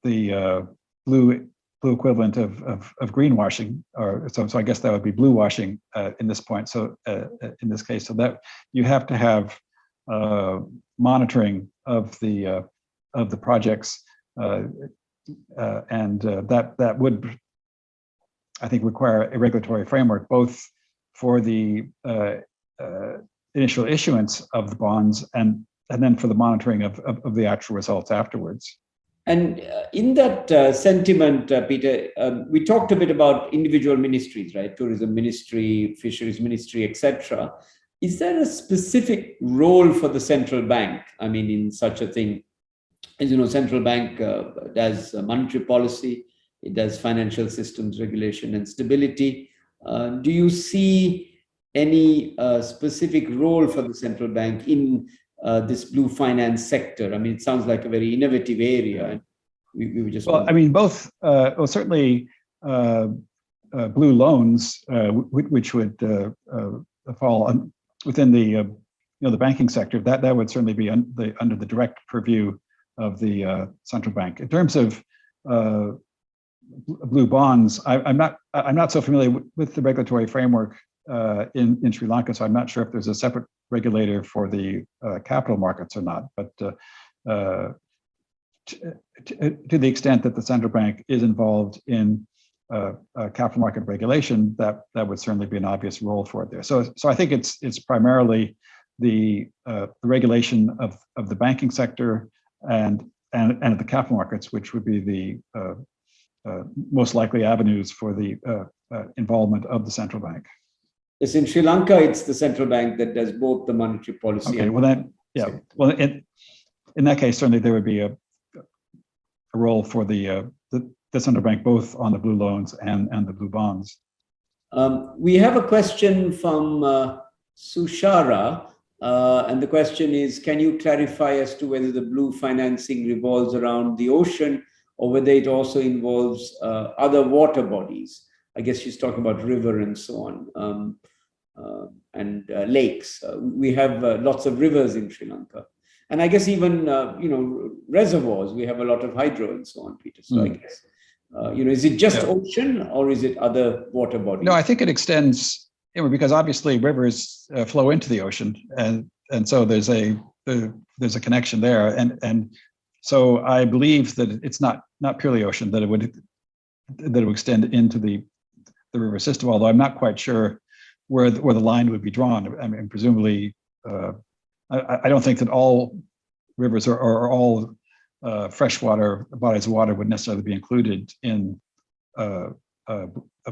blue equivalent of greenwashing, or so I guess that would be blue washing in this point. So in this case, so that you have to have monitoring of the projects, and that would, I think, require a regulatory framework both for the initial issuance of the bonds and then for the monitoring of the actual results afterwards. And in that sentiment, Peter, we talked a bit about individual ministries, right? Tourism ministry, fisheries ministry, etc. Is there a specific role for the central bank? I mean, in such a thing, as you know, central bank does monetary policy, it does financial systems regulation and stability. Do you see any specific role for the central bank in this blue finance sector? I mean, it sounds like a very innovative area. And we were just I mean, both. Well, certainly, blue loans, which would fall within the the banking sector. That would certainly be under the direct purview of the central bank. In terms of blue bonds, I'm not so familiar with the regulatory framework in Sri Lanka, so I'm not sure if there's a separate regulator for the capital markets or not. But to the extent that the central bank is involved in capital market regulation, that would certainly be an obvious role for it there. So I think it's primarily the regulation of the banking sector and the capital markets, which would be the most likely avenues for the involvement of the central bank. Yes, in Sri Lanka, it's the central bank that does both the monetary policy. Okay, well then, yeah. Well, in that case, certainly there would be a role for the central bank, both on the blue loans and the blue bonds. We have a question from Sushara, and the question is, can you clarify as to whether the blue financing revolves around the ocean or whether it also involves other water bodies? I guess she's talking about river and so on, and lakes. We have lots of rivers in Sri Lanka. And I guess even, reservoirs, we have a lot of hydro and so on, Peter. So I guess, is it just ocean or is it other water bodies? No, I think it extends, because obviously rivers flow into the ocean. And so there's a connection there. And so I believe that it's not purely ocean, that it would extend into the river system, although I'm not quite sure where the line would be drawn. I mean, presumably, I don't think that all rivers or all freshwater bodies of water would necessarily be included in a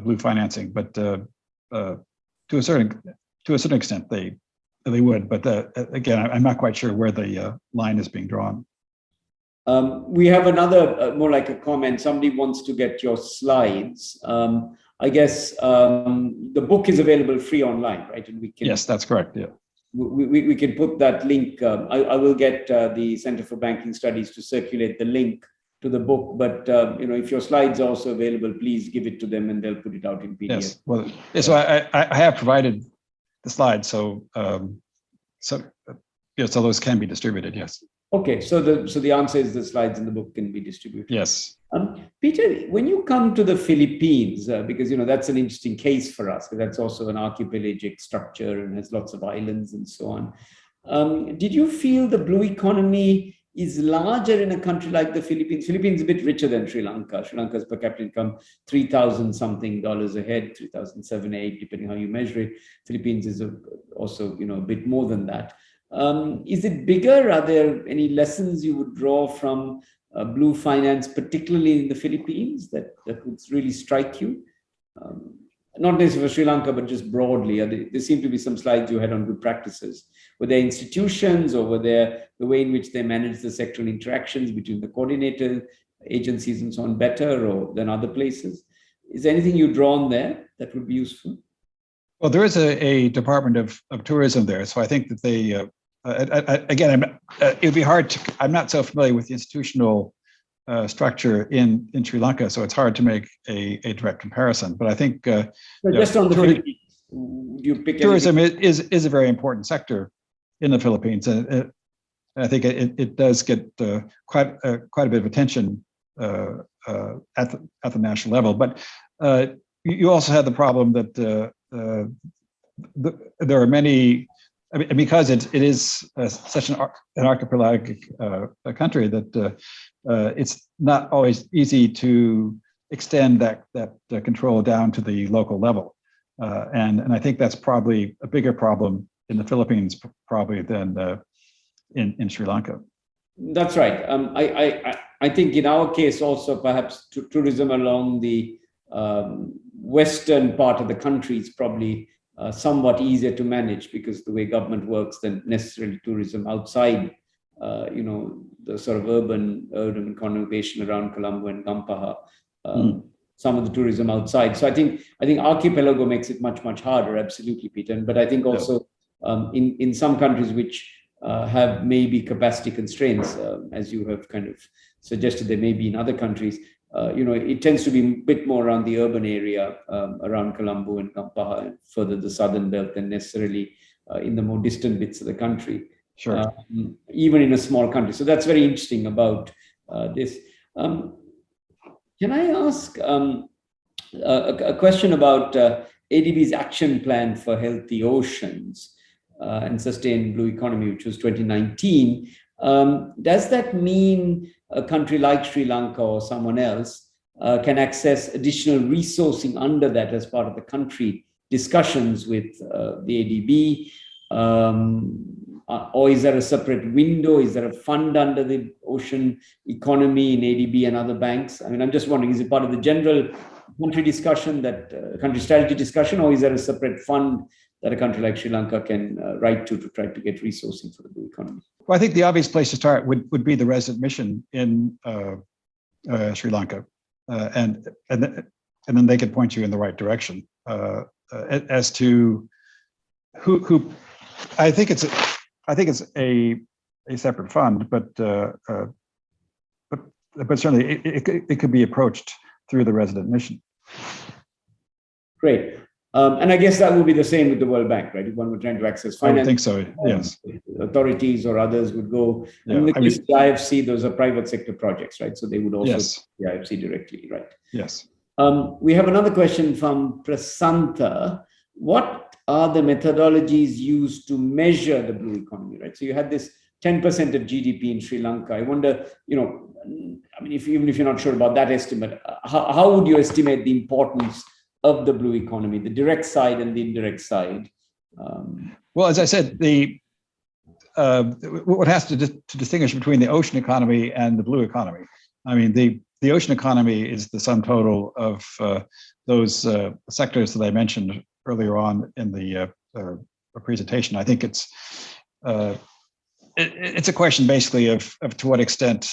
blue financing, but to a certain extent they would. But again, I'm not quite sure where the line is being drawn. We have another, more like a comment. Somebody wants to get your slides. I guess the book is available free online, right? And we can. Yes, that's correct. Yeah. We can put that link. I will get the Center for Banking Studies to circulate the link to the book. But if your slides are also available, please give it to them and they'll put it out in PDF. Yes. Well, so I have provided the slides, so those can be distributed. Yes. Okay. So the answer is the slides in the book can be distributed. Yes. Peter, when you come to the Philippines, because that's an interesting case for us, because that's also an archipelagic structure and has lots of islands and so on. Did you feel the blue economy is larger in a country like the Philippines? Philippines is a bit richer than Sri Lanka. Sri Lanka's per capita income $3,000 something a head, 3,007, 8, depending how you measure it. Philippines is also a bit more than that. Is it bigger? Are there any lessons you would draw from blue finance, particularly in the Philippines, that would really strike you? Not necessarily for Sri Lanka, but just broadly. There seem to be some slides you had on good practices. Were there institutions, or were there the way in which they manage the sectoral interactions between the coordinator agencies and so on better or than other places? Is there anything you draw on there that would be useful? Well, there is a Department of Tourism there, so I think that they. Again, it'd be hard to. I'm not so familiar with the institutional structure in Sri Lanka, so it's hard to make a direct comparison. But I think just on the Philippines, you pick tourism is a very important sector in the Philippines, and I think it does get quite a bit of attention at the national level. But you also had the problem that there are many. I mean, because it is such an archipelagic country that it's not always easy to extend that control down to the local level, and I think that's probably a bigger problem in the Philippines probably than in Sri Lanka. That's right. I think in our case also perhaps tourism along the western part of the country is probably somewhat easier to manage because the way government works than necessarily tourism outside, the sort of urban conurbation around Colombo and Gampaha. Some of the tourism outside. So I think archipelago makes it much harder. Absolutely, Peter. But I think also in some countries which have maybe capacity constraints, as you have kind of suggested, there may be in other countries. It tends to be a bit more around the urban area, around Colombo and Gampaha, and further the southern belt than necessarily in the more distant bits of the country. Sure. Even in a small country. So that's very interesting about this. Can I ask a question about ADB's action plan for healthy oceans and sustained blue economy, which was 2019? Does that mean a country like Sri Lanka or someone else can access additional resourcing under that as part of the country discussions with the ADB? Or is there a separate window? Is there a fund under the ocean economy in ADB and other banks? I mean, I'm just wondering, is it part of the general country discussion, that country strategy discussion, or is there a separate fund that a country like Sri Lanka can write to try to get resourcing for the blue economy? Well, I think the obvious place to start would be the resident mission in Sri Lanka, and then they could point you in the right direction as to who. I think it's a separate fund, but certainly it could be approached through the resident mission. Great. And I guess that would be the same with the World Bank, right? If one were trying to access finance, I think so. Yes. Authorities or others would go. Yeah. In the case of the IFC, those are private sector projects, right? So they would also the IFC directly, right? Yes. We have another question from Prasanta. What are the methodologies used to measure the blue economy, right? So you had this 10% of GDP in Sri Lanka. I wonder, I mean, even if you're not sure about that estimate, how would you estimate the importance of the blue economy, the direct side and the indirect side? Well, as I said, what has to distinguish between the ocean economy and the blue economy. I mean, the ocean economy is the sum total of those sectors that I mentioned earlier on in the presentation. I think it's a question basically of to what extent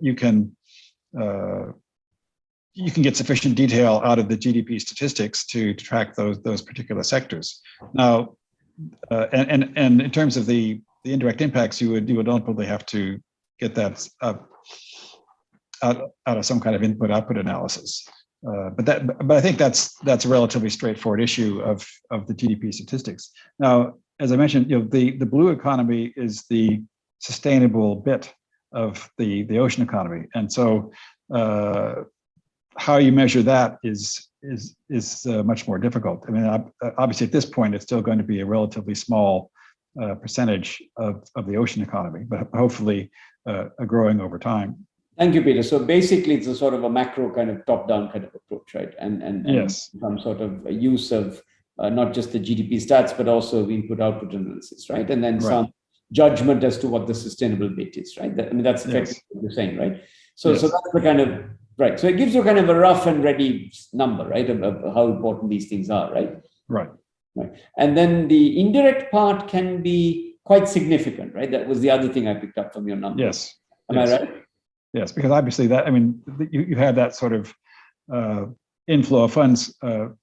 you can get sufficient detail out of the GDP statistics to track those particular sectors. Now, and in terms of the indirect impacts, you would ultimately have to get that out of some kind of input-output analysis. But I think that's a relatively straightforward issue of the GDP statistics. Now, as I mentioned, the blue economy is the sustainable bit of the ocean economy, and so how you measure that is much more difficult. I mean, obviously at this point, it's still going to be a relatively small percentage of the ocean economy, but hopefully growing over time. Thank you, Peter. So basically, it's a sort of a macro kind of top-down kind of approach, right? And yes, some sort of a use of not just the GDP stats, but also the input-output analysis, right? And then some judgment as to what the sustainable bit is, right? I mean, that's effectively what you're saying, right? So that's the kind of, right. So it gives you kind of a rough and ready number, right, of how important these things are, right? Right. And then the indirect part can be quite significant, right? That was the other thing I picked up from your number. Yes. Am I right? Yes, because obviously you have that sort of inflow of funds.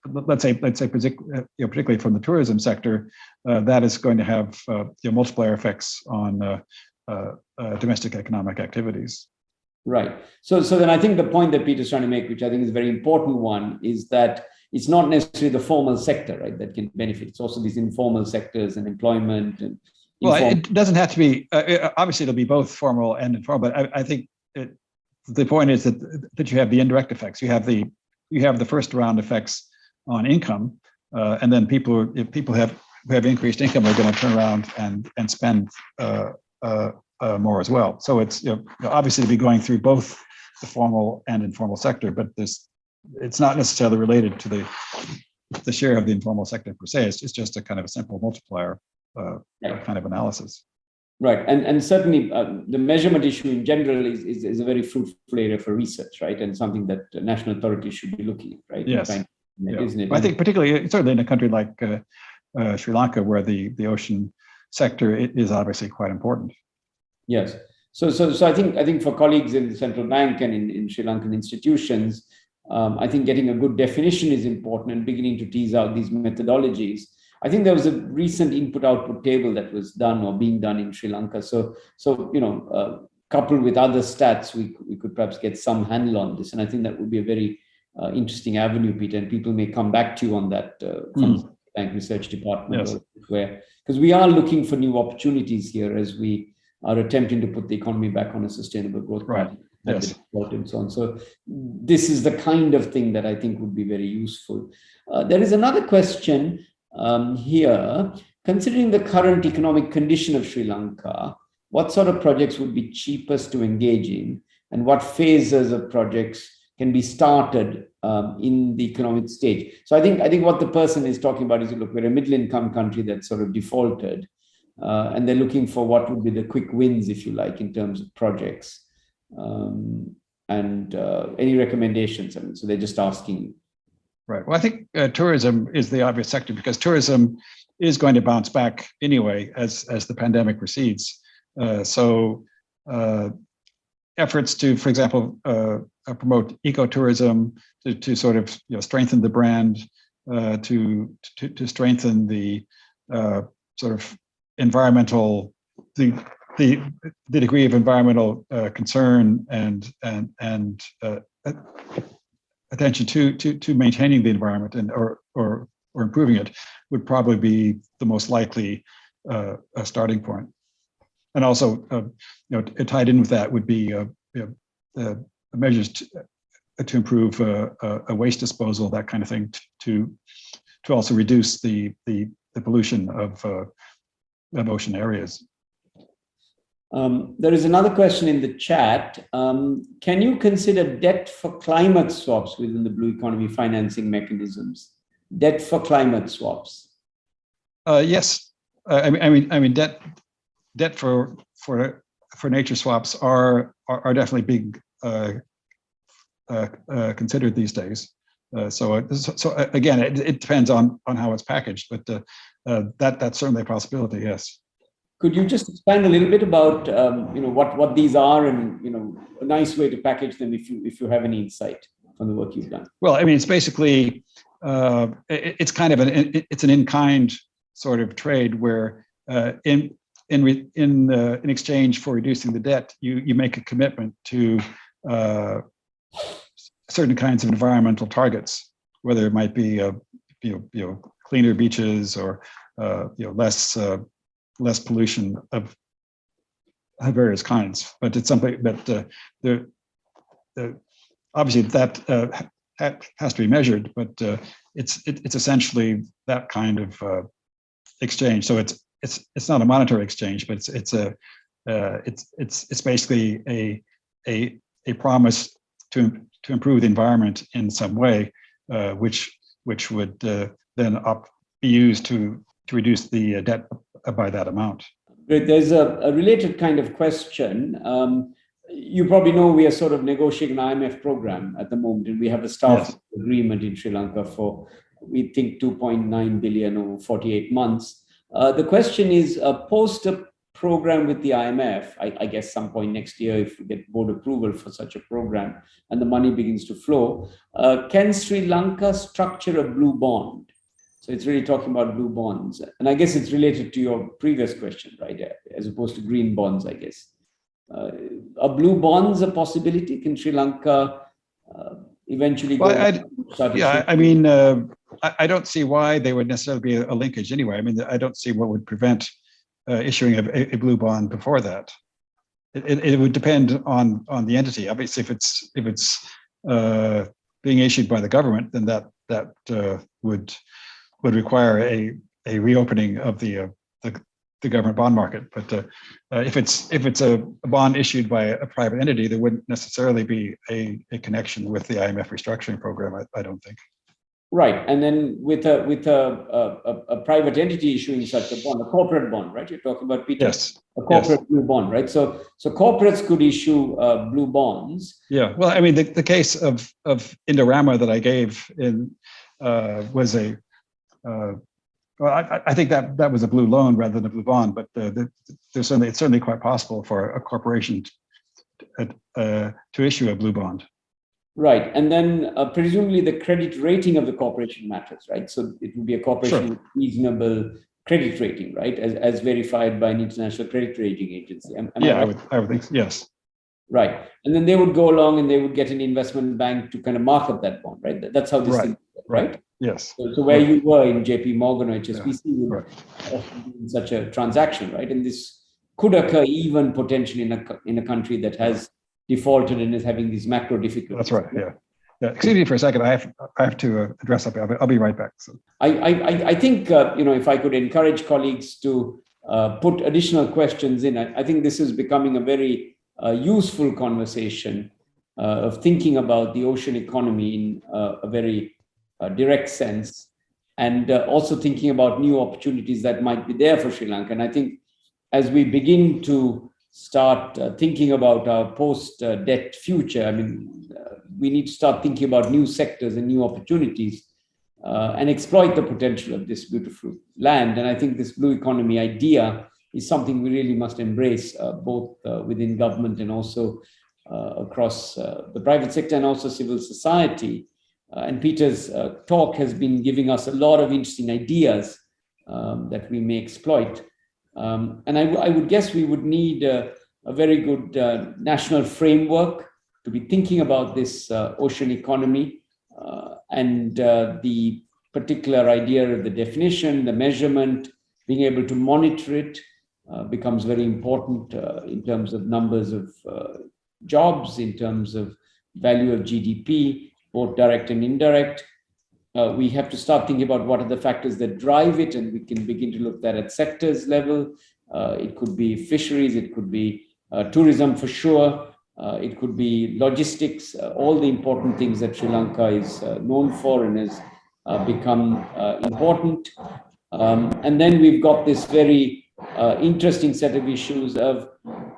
Let's say particularly from the tourism sector, that is going to have multiplier effects on domestic economic activities. Right. So then I think the point that Peter's trying to make, which I think is a very important one, is that it's not necessarily the formal sector, right, that can benefit. It's also these informal sectors and employment and. Well, it doesn't have to be. Obviously, it'll be both formal and informal, but I think the point is that you have the indirect effects. You have the first round effects on income, and then if people have increased income, they're going to turn around and spend more as well. So it's obviously to be going through both the formal and informal sector, but it's not necessarily related to the share of the informal sector per se. It's just a kind of a simple multiplier kind of analysis. Right, and certainly the measurement issue in general is a very fruitful area for research, right? And something that national authorities should be looking at, right? Yes, isn't it? I think particularly certainly in a country like Sri Lanka, where the ocean sector is obviously quite important. Yes, so I think for colleagues in the central bank and in Sri Lankan institutions, I think getting a good definition is important and beginning to tease out these methodologies. I think there was a recent input-output table that was done or being done in Sri Lanka. So coupled with other stats, we could perhaps get some handle on this. And I think that would be a very interesting avenue, Peter. And people may come back to you on that from the Bank Research Department, yes. Because we are looking for new opportunities here as we are attempting to put the economy back on a sustainable growth path. Yes. And so on. So this is the kind of thing that I think would be very useful. There is another question here. Considering the current economic condition of Sri Lanka, what sort of projects would be cheapest to engage in, and what phases of projects can be started in the economic stage? So I think what the person is talking about is, look, we're a middle-income country that's sort of defaulted, and they're looking for what would be the quick wins, if you like, in terms of projects. And any recommendations? I mean, so they're just asking. Right. Well, I think tourism is the obvious sector, because tourism is going to bounce back anyway as the pandemic recedes. So efforts to, for example, promote ecotourism, to sort of strengthen the brand, to strengthen the sort of environmental, the degree of environmental concern and attention to maintaining the environment or improving it would probably be the most likely starting point. And also, tied in with that would be measures to improve waste disposal, that kind of thing, to also reduce the pollution of ocean areas. There is another question in the chat. Can you consider debt for climate swaps within the blue economy financing mechanisms? Debt for climate swaps. Yes, I mean debt for nature swaps are definitely being considered these days. So again, it depends on how it's packaged, but that's certainly a possibility. Yes. Could you just expand a little bit about what these are, and a nice way to package them if you have any insight from the work you've done? Well, I mean, it's basically it's kind of an in-kind sort of trade where in exchange for reducing the debt, you make a commitment to certain kinds of environmental targets, whether it might be cleaner beaches or less pollution of various kinds. But it's something that obviously that has to be measured, but it's essentially that kind of exchange. So it's not a monetary exchange, but it's basically a promise to improve the environment in some way, which would then be used to reduce the debt by that amount. Great. There's a related kind of question. You probably know we are sort of negotiating an IMF program at the moment, and we have a staff agreement in Sri Lanka for, we think, 2.9 billion over 48 months. The question is, post a program with the IMF, I guess some point next year, if we get board approval for such a program and the money begins to flow, can Sri Lanka structure a blue bond? So it's really talking about blue bonds. And I guess it's related to your previous question, right? As opposed to green bonds, I guess. Are blue bonds a possibility? Can Sri Lanka eventually go? I don't see why they would necessarily be a linkage anyway. I mean, I don't see what would prevent issuing a blue bond before that. it would depend on the entity. Obviously, if it's being issued by the government, then that would require a reopening of the government bond market. But if it's a bond issued by a private entity, there wouldn't necessarily be a connection with the IMF restructuring program. I don't think. Right, and then with a private entity issuing such a bond, a corporate bond, right? You're talking about, Peter? Yes. A corporate blue bond, right? So corporates could issue blue bonds. Yeah. Well, I mean, the case of Indorama that I gave in was a. Well, I think that was a blue loan rather than a blue bond, but it's certainly quite possible for a corporation to issue a blue bond. Right, and then presumably the credit rating of the corporation matters, right? So it would be a corporation with reasonable credit rating, right, as verified by an international credit rating agency. I would think so, yes. Right, and then they would go along and they would get an investment bank to kind of mark up that bond, right? That's how this thing works, right? Yes. So where you were in JP Morgan or HSBC would in such a transaction, right? And this could occur even potentially in a country that has defaulted and is having these macro difficulties. That's right. Yeah. Excuse me for a second. I have to address something. I'll be right back. So. I think if I could encourage colleagues to put additional questions in, I think this is becoming a very useful conversation of thinking about the ocean economy in a very direct sense, and also thinking about new opportunities that might be there for Sri Lanka. And I think as we begin to start thinking about our post-debt future, I mean, we need to start thinking about new sectors and new opportunities and exploit the potential of this beautiful land. And I think this blue economy idea is something we really must embrace, both within government and also across the private sector and also civil society. And Peter's talk has been giving us a lot of interesting ideas that we may exploit. And I would guess we would need a very good national framework to be thinking about this ocean economy and the particular idea of the definition, the measurement, being able to monitor it becomes very important in terms of numbers of jobs, in terms of value of GDP, both direct and indirect. We have to start thinking about what are the factors that drive it, and we can begin to look at sectors level. It could be fisheries, it could be tourism for sure, it could be logistics, all the important things that Sri Lanka is known for and has become important. And then we've got this very interesting set of issues of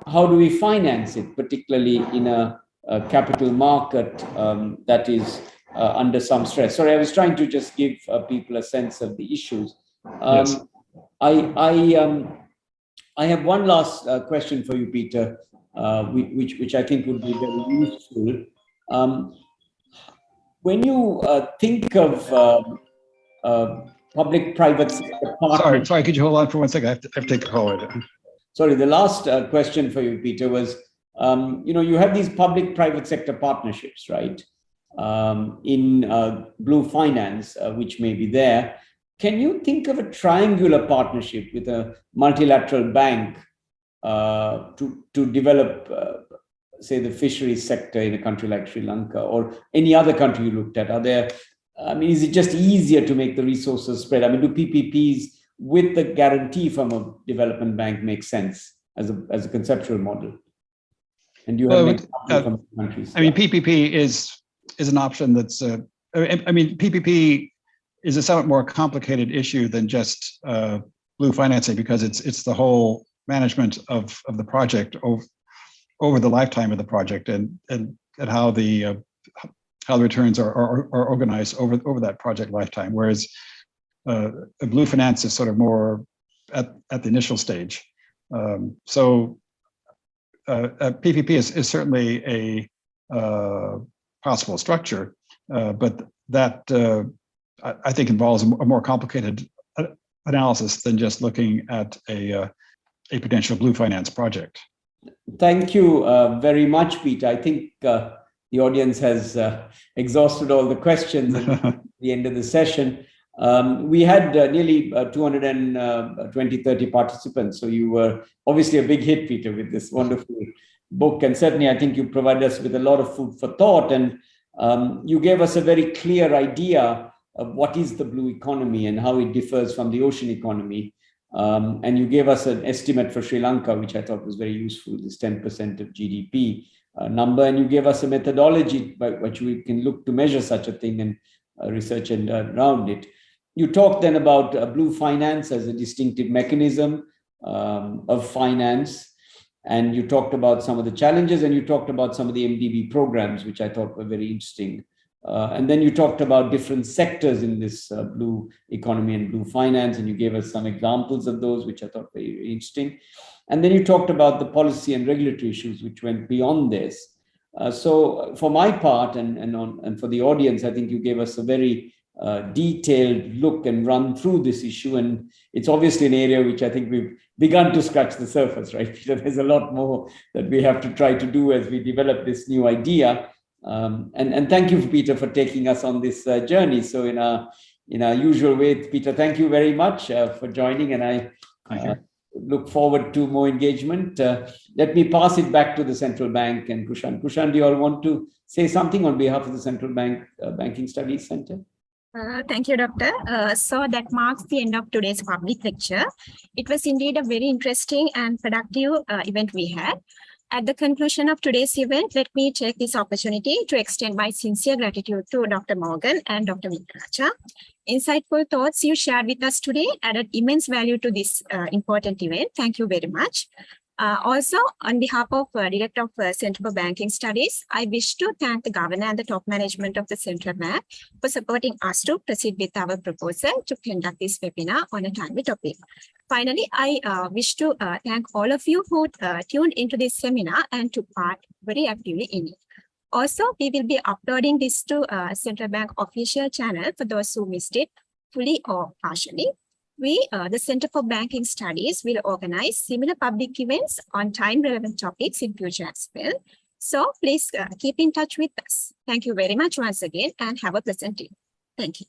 how do we finance it, particularly in a capital market that is under some stress. Sorry, I was trying to just give people a sense of the issues. Yes. I have one last question for you, Peter, which I think would be very useful. When you think of public-private sector partners... Sorry, could you hold on for 1 second? I have to take a call. Sorry, the last question for you, Peter, was, you have these public-private sector partnerships, right? In blue finance, which may be there. Can you think of a triangular partnership with a multilateral bank to develop, say, the fisheries sector in a country like Sri Lanka or any other country you looked at? Are there, I mean, is it just easier to make the resources spread? I mean, do PPPs with the guarantee from a development bank make sense as a conceptual model? And do you have from countries? I mean, PPP is an option that's, I mean, PPP is a somewhat more complicated issue than just blue financing, because it's the whole management of the project over the lifetime of the project and how the returns are organized over that project lifetime. Whereas a blue finance is sort of more at the initial stage. So PPP is certainly a possible structure, but that I think involves a more complicated analysis than just looking at a potential blue finance project. Thank you very much, Peter. I think the audience has exhausted all the questions at the end of the session. We had nearly 30 participants. So you were obviously a big hit, Peter, with this wonderful book. And certainly, I think you provided us with a lot of food for thought. And you gave us a very clear idea of what is the blue economy and how it differs from the ocean economy. And you gave us an estimate for Sri Lanka, which I thought was very useful, this 10% of GDP number. And you gave us a methodology by which we can look to measure such a thing and research and around it. You talked then about blue finance as a distinctive mechanism of finance. And you talked about some of the challenges, and you talked about some of the MDB programs, which I thought were very interesting. And then you talked about different sectors in this blue economy and blue finance, and you gave us some examples of those, which I thought were very interesting. And then you talked about the policy and regulatory issues, which went beyond this. So for my part and for the audience, I think you gave us a very detailed look and run through this issue. And it's obviously an area which I think we've begun to scratch the surface, right, Peter? There's a lot more that we have to try to do as we develop this new idea. And thank you, Peter, for taking us on this Journey. So in our usual way, Peter, thank you very much for joining, and I look forward to more engagement. Let me pass it back to the Central Bank and Kushan. Kushan, do you all want to say something on behalf of the Central Bank Banking Studies Center? Thank you, Doctor. So that marks the end of today's public lecture. It was indeed a very interesting and productive event we had. At the conclusion of today's event, let me take this opportunity to extend my sincere gratitude to Dr. Morgan and Dr. Winaraja. Insightful thoughts you shared with us today added immense value to this important event. Thank you very much. Also, on behalf of Director of Center for Banking Studies, I wish to thank the Governor and the top management of the Central Bank for supporting us to proceed with our proposal to conduct this webinar on a timely topic. Finally, I wish to thank all of you who tuned into this seminar and took part very actively in it. Also, we will be uploading this to Central Bank official channel for those who missed it fully or partially. We, the Center for Banking Studies, will organize similar public events on time-relevant topics in future as well. So please keep in touch with us. Thank you very much once again and have a pleasant day. Thank you.